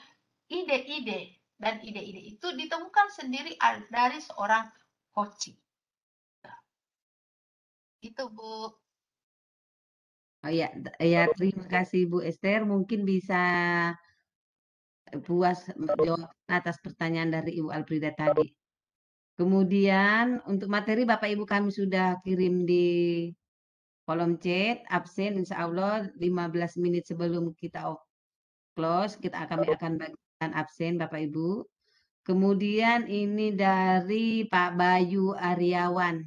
ide-ide, dan ide-ide itu ditemukan sendiri dari seorang coaching. Itu Bu. Oh ya, terima kasih Bu Esther. Mungkin bisa puas jawab atas pertanyaan dari Ibu Alfrida tadi. Kemudian untuk materi Bapak Ibu kami sudah kirim di kolom chat, absen insya Allah 15 menit sebelum kita close, kami akan bagikan absen Bapak Ibu. Kemudian ini dari Pak Bayu Aryawan.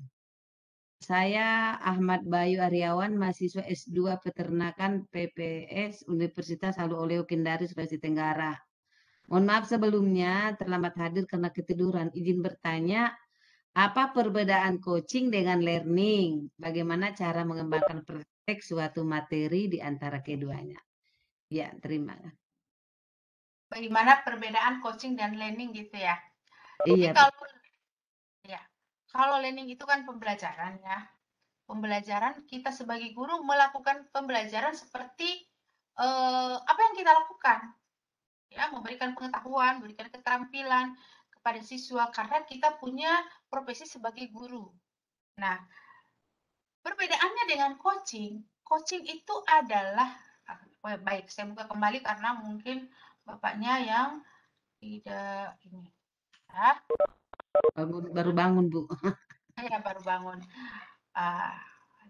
Saya Ahmad Bayu Aryawan, mahasiswa S2 Peternakan PPS Universitas Halu Oleo Kendari, Sulawesi Tenggara. Mohon maaf sebelumnya terlambat hadir karena ketiduran. Izin bertanya, apa perbedaan coaching dengan learning? Bagaimana cara mengembangkan praktek suatu materi di antara keduanya? Ya, terima. Bagaimana perbedaan coaching dan learning gitu ya? Iya. Jadi kalau learning itu kan pembelajaran ya. Pembelajaran, kita sebagai guru melakukan pembelajaran seperti apa yang kita lakukan. Ya, memberikan pengetahuan, memberikan keterampilan kepada siswa karena kita punya profesi sebagai guru. Nah, perbedaannya dengan coaching itu adalah baik, saya buka kembali karena mungkin Bapaknya yang tidak ini. Ya. Baru bangun, Bu. Saya baru bangun.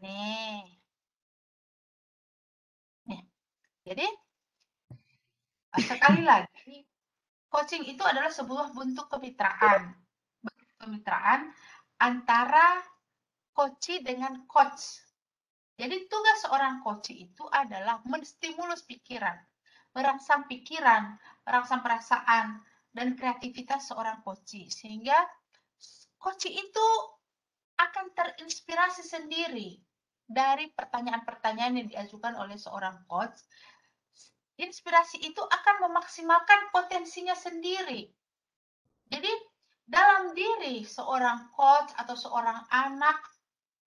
Nih. Jadi, sekali lagi, coaching itu adalah sebuah bentuk kemitraan. Bentuk kemitraan antara coach dengan coach. Jadi tugas seorang coach itu adalah menstimulus pikiran, merangsang pikiran, merangsang perasaan, dan kreativitas seorang coach. Sehingga coach itu akan terinspirasi sendiri dari pertanyaan-pertanyaan yang diajukan oleh seorang coach. Inspirasi itu akan memaksimalkan potensinya sendiri. Jadi dalam diri seorang coach atau seorang anak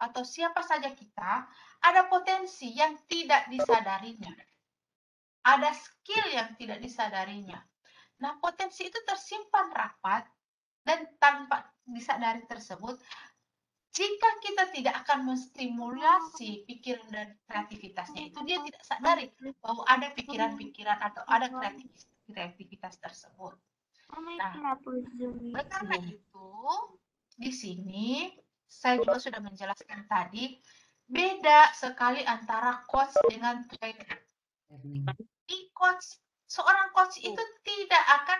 atau siapa saja kita, ada potensi yang tidak disadarinya. Ada skill yang tidak disadarinya. Nah, potensi itu tersimpan rapat dan tanpa disadari tersebut, jika kita tidak akan menstimulasi pikiran dan kreativitasnya itu, dia tidak sadari bahwa ada pikiran-pikiran atau ada kreativitas tersebut. Nah, oleh karena itu, di sini saya juga sudah menjelaskan tadi, beda sekali antara coach dengan trainer. Di coach, seorang coach itu tidak akan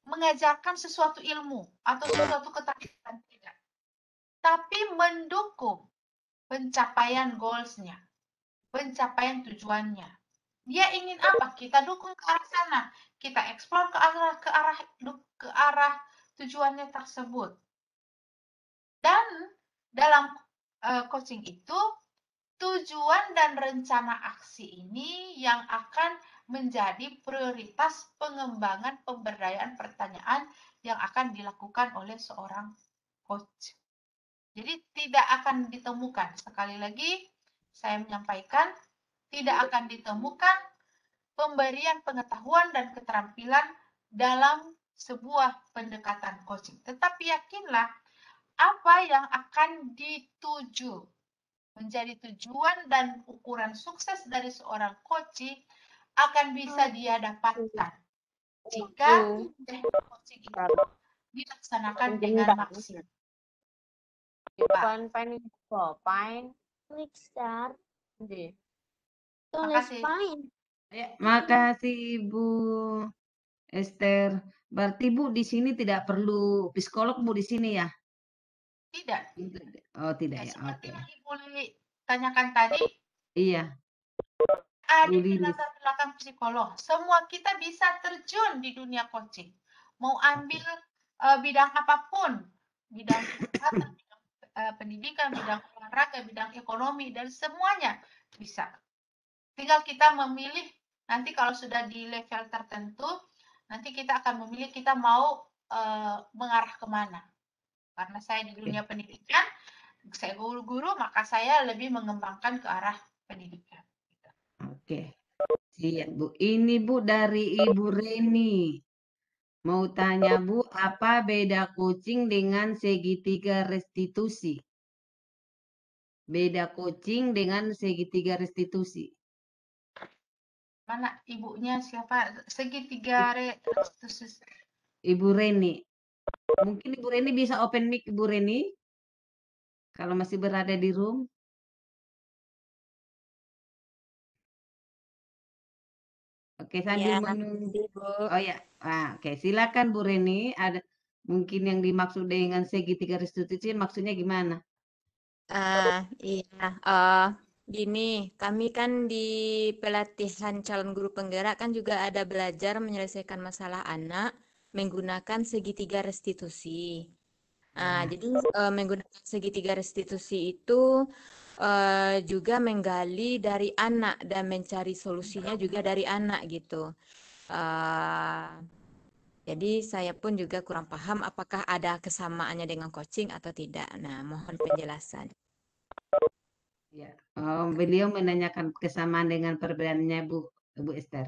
mengajarkan sesuatu ilmu atau sesuatu keterampilan, tidak. Tapi mendukung pencapaian goals-nya, pencapaian tujuannya. Dia ingin apa? Kita dukung ke arah sana, kita eksplor ke arah tujuannya tersebut. Dan dalam coaching itu tujuan dan rencana aksi ini yang akan menjadi prioritas pengembangan pemberdayaan pertanyaan yang akan dilakukan oleh seorang coach. Jadi tidak akan ditemukan, sekali lagi saya menyampaikan, tidak akan ditemukan pemberian pengetahuan dan keterampilan dalam sebuah pendekatan coaching. Tetapi yakinlah apa yang akan dituju menjadi tujuan dan ukuran sukses dari seorang coaching akan bisa dia dapatkan jika teknik coaching itu dilaksanakan dengan maksimal. Klik start. Makasih. Ya, makasih Ibu Esther. Berarti Bu di sini tidak perlu psikolog Bu di sini ya? Tidak. Oh tidak ya. Seperti Oke. yang Ibu Lili tanyakan tadi, Iya. ada Bu di Lilis. latar belakang psikolog. Semua kita bisa terjun di dunia coaching. Mau ambil bidang apapun, bidang kesehatan, bidang pendidikan, bidang olahraga, bidang ekonomi, dan semuanya bisa. Tinggal kita memilih, nanti kalau sudah di level tertentu, nanti kita akan memilih kita mau mengarah kemana. Karena saya di dunia pendidikan, saya guru-guru, maka saya lebih mengembangkan ke arah pendidikan. Oke. Siap Bu. Ini Bu dari Ibu Reni. Mau tanya Bu, apa beda coaching dengan segitiga restitusi? Beda coaching dengan segitiga restitusi. Mana ibunya siapa? Segitiga restitusi. Ibu Reni. Mungkin Ibu Reni bisa open mic Ibu Reni? Kalau masih berada di room. Oke, sambil menunggu. Oh ya, oke, silakan Bu Reni. Ada mungkin yang dimaksud dengan segitiga restitusi maksudnya gimana? Iya, gini, kami kan di pelatihan calon guru penggerak kan juga ada belajar menyelesaikan masalah anak menggunakan segitiga restitusi. Jadi menggunakan segitiga restitusi itu juga menggali dari anak dan mencari solusinya juga dari anak gitu. Jadi saya pun juga kurang paham apakah ada kesamaannya dengan coaching atau tidak. Nah, mohon penjelasan. Ya, beliau menanyakan kesamaan dengan perbedaannya Bu Esther.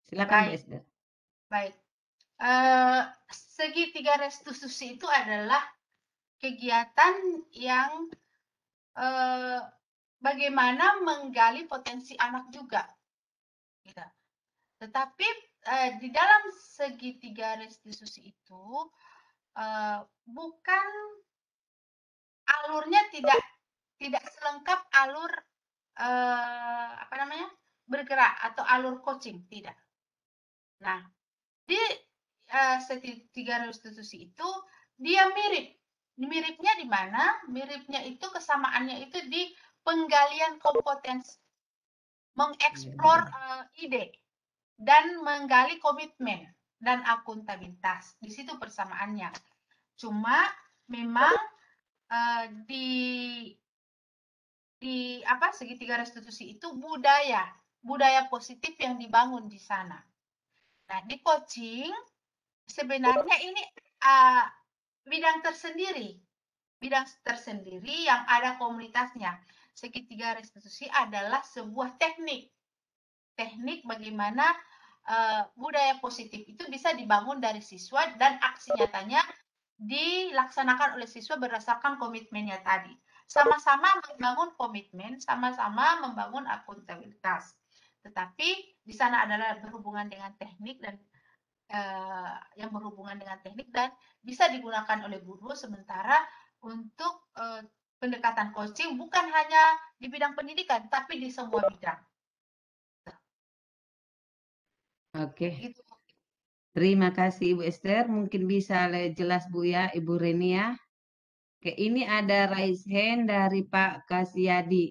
Silakan Bu Esther. Baik. Segitiga restitusi itu adalah kegiatan yang bagaimana menggali potensi anak juga. Gitu. Tetapi di dalam segitiga restitusi itu bukan alurnya tidak selengkap alur bergerak atau alur coaching, tidak. Nah, di segitiga restitusi itu dia mirip. Miripnya di mana? Miripnya itu kesamaannya itu di penggalian kompetensi, mengeksplor ide dan menggali komitmen dan akuntabilitas. Di situ persamaannya. Cuma memang di segitiga restitusi itu budaya positif yang dibangun di sana. Nah, di coaching sebenarnya ini bidang tersendiri yang ada komunitasnya. Segitiga restitusi adalah sebuah teknik bagaimana budaya positif itu bisa dibangun dari siswa dan aksi nyatanya dilaksanakan oleh siswa berdasarkan komitmennya tadi. Sama-sama membangun komitmen, sama-sama membangun akuntabilitas. Tetapi di sana adalah berhubungan dengan teknik dan yang berhubungan dengan teknik dan bisa digunakan oleh guru, sementara untuk pendekatan coaching bukan hanya di bidang pendidikan, tapi di semua bidang. Oke. Gitu. Terima kasih Ibu Esther. Mungkin bisa jelas Bu ya, Ibu Reni ya. Oke, ini ada raise hand dari Pak Kasyadi.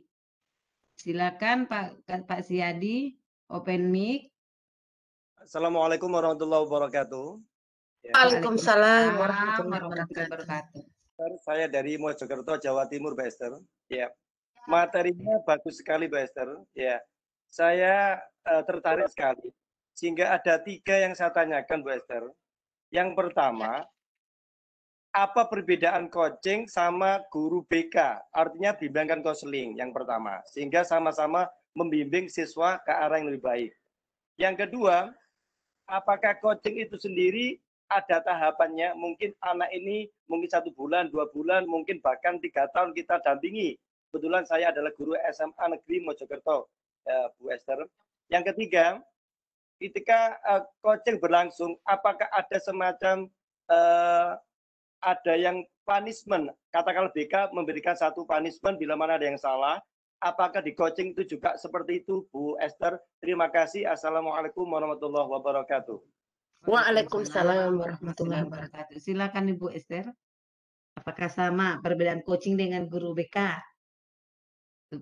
Silakan Pak Siadi, open mic. Assalamualaikum warahmatullahi wabarakatuh. Waalaikumsalam warahmatullahi wabarakatuh. Saya dari Mojokerto, Jawa Timur, Mbak Esther. Ya, materinya bagus sekali, Mbak Esther. Ya, saya tertarik sekali. Sehingga ada 3 yang saya tanyakan, Mbak Esther. Yang pertama, apa perbedaan coaching sama guru BK? Artinya bimbingan konseling yang pertama. Sehingga sama-sama membimbing siswa ke arah yang lebih baik. Yang kedua, apakah coaching itu sendiri ada tahapannya? Mungkin anak ini mungkin 1 bulan, 2 bulan, mungkin bahkan 3 tahun kita dampingi. Kebetulan saya adalah guru SMA Negeri Mojokerto, Bu Esther. Yang ketiga, ketika coaching berlangsung, apakah ada semacam ada yang punishment? Katakanlah BK memberikan satu punishment bila mana ada yang salah. Apakah di coaching itu juga seperti itu, Bu Esther? Terima kasih. Assalamualaikum warahmatullahi wabarakatuh. Waalaikumsalam warahmatullahi wabarakatuh. Silakan Ibu Esther. Apakah sama perbedaan coaching dengan guru BK?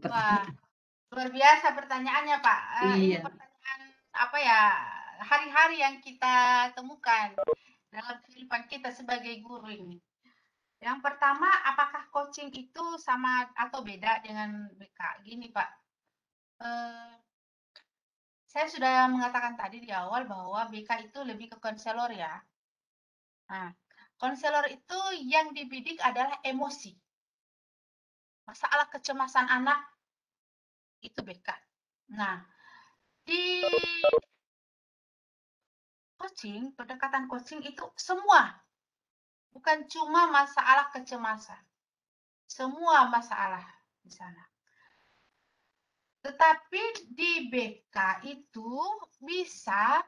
Wah, luar biasa pertanyaannya, Pak. Ini Iya. pertanyaan apa ya, hari-hari yang kita temukan dalam kehidupan kita sebagai guru ini. Yang pertama, apakah coaching itu sama atau beda dengan BK? Gini, Pak. Saya sudah mengatakan tadi di awal bahwa BK itu lebih ke konselor ya. Nah, konselor itu yang dibidik adalah emosi. Masalah kecemasan anak itu BK. Nah, di coaching, pendekatan coaching itu semua. Bukan cuma masalah kecemasan. Semua masalah di sana. Tetapi di BK itu bisa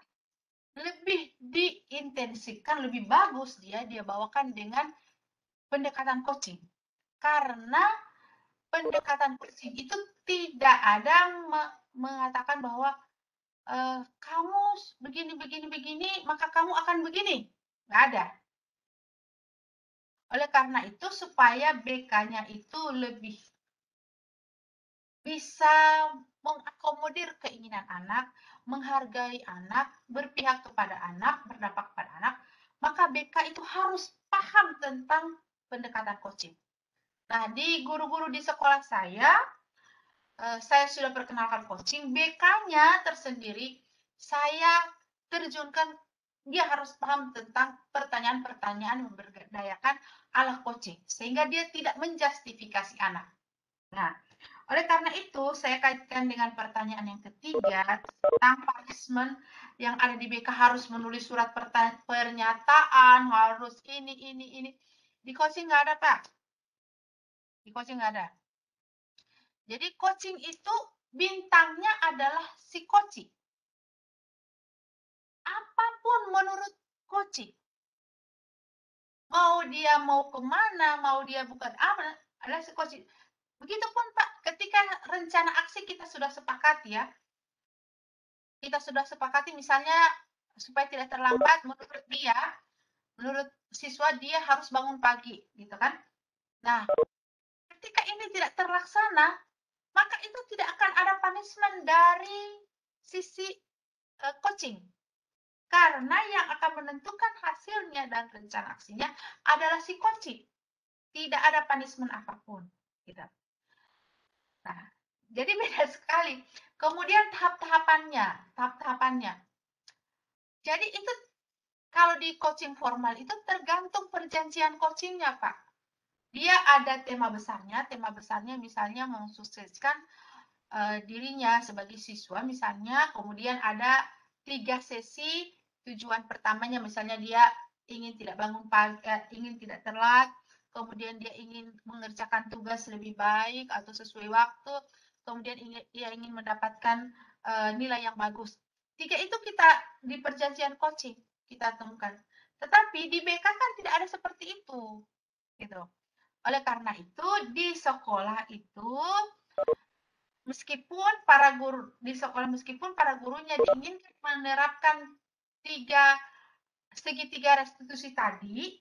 lebih diintensifkan, lebih bagus dia bawakan dengan pendekatan coaching. Karena pendekatan coaching itu tidak ada mengatakan bahwa kamu begini, maka kamu akan begini. Nggak ada. Oleh karena itu, supaya BK-nya itu lebih bisa mengakomodir keinginan anak, menghargai anak, berpihak kepada anak, berdampak kepada anak, maka BK itu harus paham tentang pendekatan coaching. Nah, di guru-guru di sekolah saya sudah perkenalkan coaching, BK-nya tersendiri saya terjunkan, dia harus paham tentang pertanyaan-pertanyaan yang memberdayakan ala coaching, sehingga dia tidak menjustifikasi anak. Nah, oleh karena itu, saya kaitkan dengan pertanyaan yang ketiga, tentang punishment yang ada di BK, harus menulis surat pernyataan, harus ini. Di coaching nggak ada, Pak. Di coaching nggak ada. Jadi coaching itu bintangnya adalah si coaching. Apapun menurut coaching. Mau dia mau kemana, mau dia bukan apa, adalah si coaching. Begitupun Pak, ketika rencana aksi kita sudah sepakati ya. Kita sudah sepakati misalnya supaya tidak terlambat, menurut siswa dia harus bangun pagi, gitu kan. Nah, ketika ini tidak terlaksana, maka itu tidak akan ada punishment dari sisi coaching. Karena yang akan menentukan hasilnya dan rencana aksinya adalah si coaching. Tidak ada punishment apapun. Gitu. Nah, jadi beda sekali. Kemudian tahap-tahapannya. Jadi itu kalau di coaching formal itu tergantung perjanjian coachingnya, Pak. Dia ada tema besarnya misalnya mensukseskan dirinya sebagai siswa misalnya, kemudian ada 3 sesi. Tujuan pertamanya misalnya dia ingin tidak bangun pagi, ingin tidak telat, kemudian dia ingin mengerjakan tugas lebih baik atau sesuai waktu, kemudian dia ingin mendapatkan nilai yang bagus. 3 itu kita di perjanjian coaching kita temukan. Tetapi di BK kan tidak ada seperti itu. Gitu. Oleh karena itu di sekolah itu meskipun para gurunya diinginkan menerapkan segitiga restitusi tadi,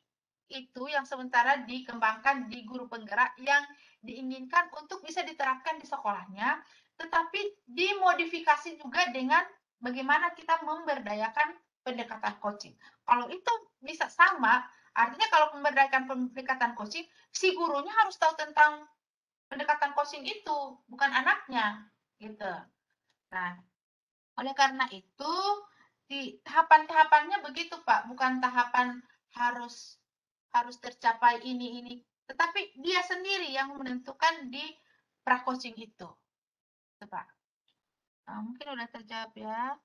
itu yang sementara dikembangkan di guru penggerak yang diinginkan untuk bisa diterapkan di sekolahnya, tetapi dimodifikasi juga dengan bagaimana kita memberdayakan pendekatan coaching. Kalau itu bisa sama, Artinya kalau pendekatan coaching, si gurunya harus tahu tentang pendekatan coaching itu, bukan anaknya, gitu. Nah, oleh karena itu di tahapan-tahapannya begitu Pak, bukan tahapan harus tercapai ini, tetapi dia sendiri yang menentukan di pra-coaching itu. Itu Pak. Nah, mungkin udah terjawab ya.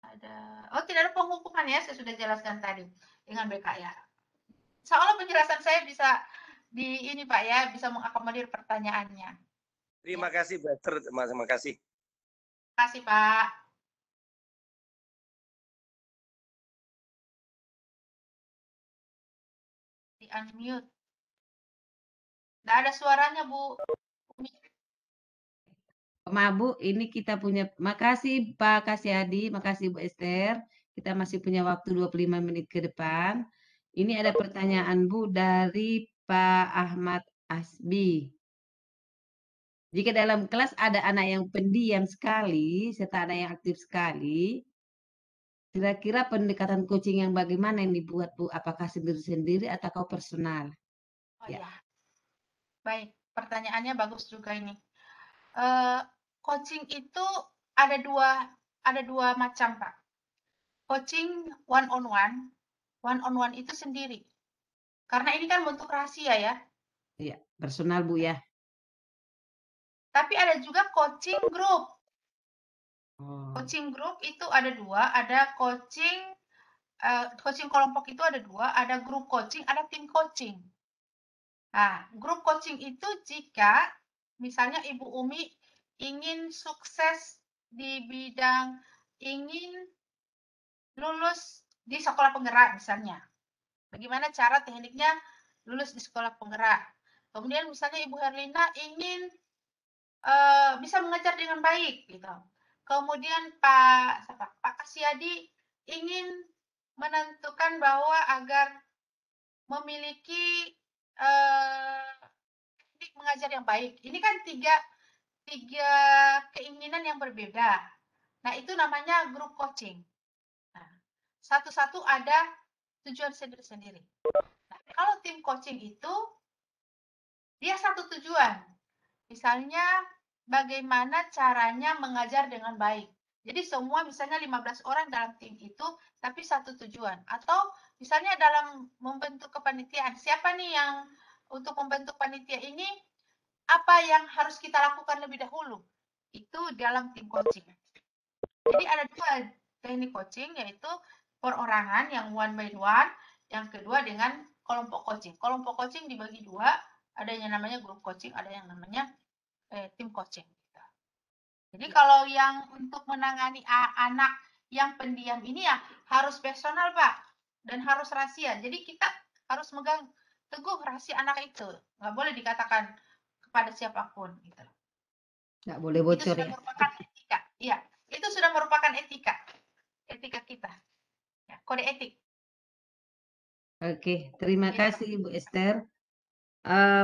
Tidak ada penghukuman ya, saya sudah jelaskan tadi dengan BKR. Insya Allah penjelasan saya bisa ini Pak ya, bisa mengakomodir pertanyaannya. Terima kasih, Bu Esther. Terima kasih. Terima kasih Pak. Di unmute. Tidak ada suaranya Bu. Maaf Bu, ini kita punya, makasih Pak Kasyadi, makasih Bu Esther. Kita masih punya waktu 25 menit ke depan. Ini ada pertanyaan Bu dari Pak Ahmad Asbi. Jika dalam kelas ada anak yang pendiam sekali, serta anak yang aktif sekali, kira-kira pendekatan coaching yang bagaimana yang dibuat Bu? Apakah sendiri-sendiri atau personal? Oh Ya. ya. Baik, pertanyaannya bagus juga ini. Coaching itu ada dua macam Pak. Coaching one on one itu sendiri. Karena ini kan bentuk rahasia ya. Iya, personal Bu ya. Tapi ada juga coaching group. Oh. Coaching group itu ada dua, ada coaching kelompok itu ada dua, ada grup coaching, ada tim coaching. Nah, grup coaching itu jika misalnya Ibu Umi ingin sukses di bidang, ingin lulus di sekolah penggerak misalnya. Bagaimana cara tekniknya lulus di sekolah penggerak. Kemudian misalnya Ibu Herlina ingin bisa mengajar dengan baik gitu. Kemudian Pak Kasyadi ingin menentukan bahwa agar memiliki teknik mengajar yang baik. Ini kan tiga keinginan yang berbeda. Nah, itu namanya grup coaching. Nah, satu-satu ada tujuan sendiri-sendiri. Nah, kalau tim coaching itu dia satu tujuan. Misalnya bagaimana caranya mengajar dengan baik. Jadi semua misalnya 15 orang dalam tim itu, tapi satu tujuan. Atau misalnya dalam membentuk kepanitiaan, siapa nih yang untuk membentuk panitia ini, apa yang harus kita lakukan lebih dahulu? Itu dalam tim coaching. Jadi ada dua teknik coaching, yaitu perorangan yang one by one, yang kedua dengan kelompok coaching. Kelompok coaching dibagi dua, ada yang namanya grup coaching, ada yang namanya tim coaching. Jadi kalau yang untuk menangani anak yang pendiam ini ya harus personal Pak, dan harus rahasia. Jadi kita harus megang teguh rahasia anak itu, nggak boleh dikatakan kepada siapapun. Gitu. Nggak boleh bocor itu sudah ya. merupakan etika. Iya, itu sudah merupakan etika kita, ya, kode etik. Oke, terima kasih Bu Esther.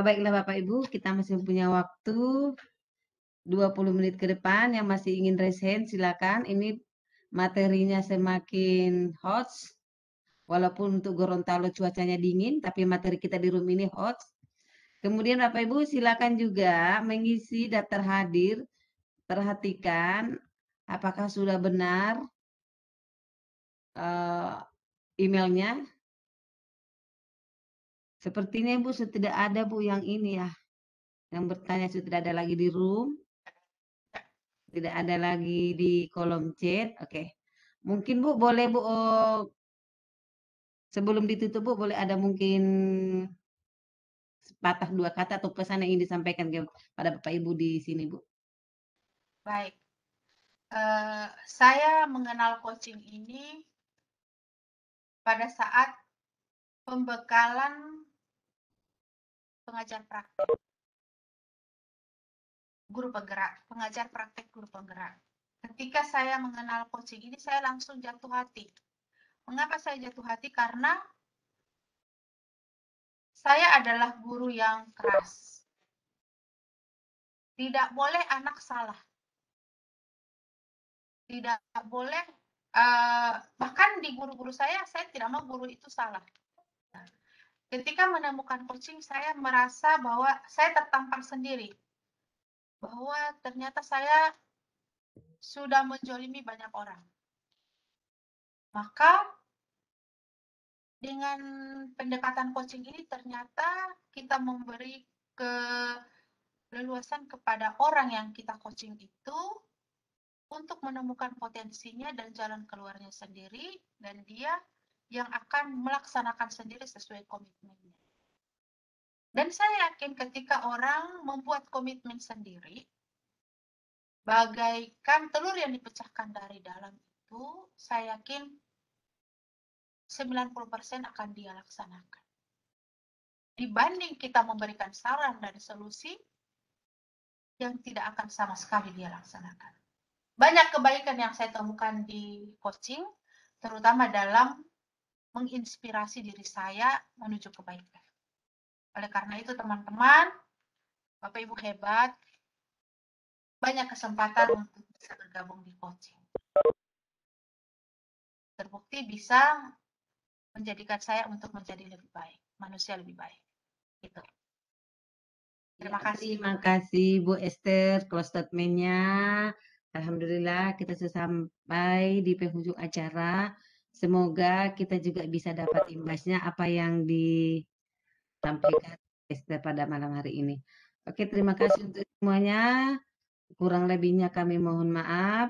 Baiklah Bapak Ibu, kita masih punya waktu 20 menit ke depan. Yang masih ingin raise hand silakan. Ini materinya semakin hot. Walaupun untuk Gorontalo cuacanya dingin, tapi materi kita di room ini hot. Kemudian Bapak Ibu silakan juga mengisi daftar hadir. Perhatikan apakah sudah benar emailnya. Sepertinya Bu tidak ada Bu yang ini ya. Yang bertanya sudah ada lagi di room. Tidak ada lagi di kolom chat. Oke. Mungkin Bu boleh Bu sebelum ditutup Bu boleh ada mungkin sepatah dua kata atau pesan yang ingin disampaikan kepada Bapak Ibu di sini Bu. Baik. Saya mengenal coaching ini pada saat pembekalan pengajar praktek. Guru penggerak, pengajar praktek guru penggerak. Ketika saya mengenal coaching ini, saya langsung jatuh hati. Mengapa saya jatuh hati? Karena saya adalah guru yang keras. Tidak boleh anak salah. Tidak boleh, bahkan di guru-guru saya tidak mau guru itu salah. Ketika menemukan coaching, saya merasa bahwa saya tertampar sendiri. Bahwa ternyata saya sudah menzolimi banyak orang. Maka dengan pendekatan coaching ini ternyata kita memberi keleluasan kepada orang yang kita coaching itu untuk menemukan potensinya dan jalan keluarnya sendiri, dan dia yang akan melaksanakan sendiri sesuai komitmennya. Dan saya yakin ketika orang membuat komitmen sendiri, bagaikan telur yang dipecahkan dari dalam itu, saya yakin 90% akan dia laksanakan. Dibanding kita memberikan saran dan solusi yang tidak akan sama sekali dia laksanakan. Banyak kebaikan yang saya temukan di coaching, terutama dalam menginspirasi diri saya menuju kebaikan. Oleh karena itu teman-teman, Bapak Ibu hebat, banyak kesempatan untuk bisa bergabung di coaching. Terbukti bisa menjadikan saya untuk menjadi lebih baik, manusia lebih baik. Gitu. Terima kasih. Terima kasih Bu Esther, close statement-nya. Alhamdulillah kita sudah sampai di penghujung acara. Semoga kita juga bisa dapat imbasnya apa yang disampaikan Esther pada malam hari ini. Oke, terima kasih untuk semuanya. Kurang lebihnya kami mohon maaf.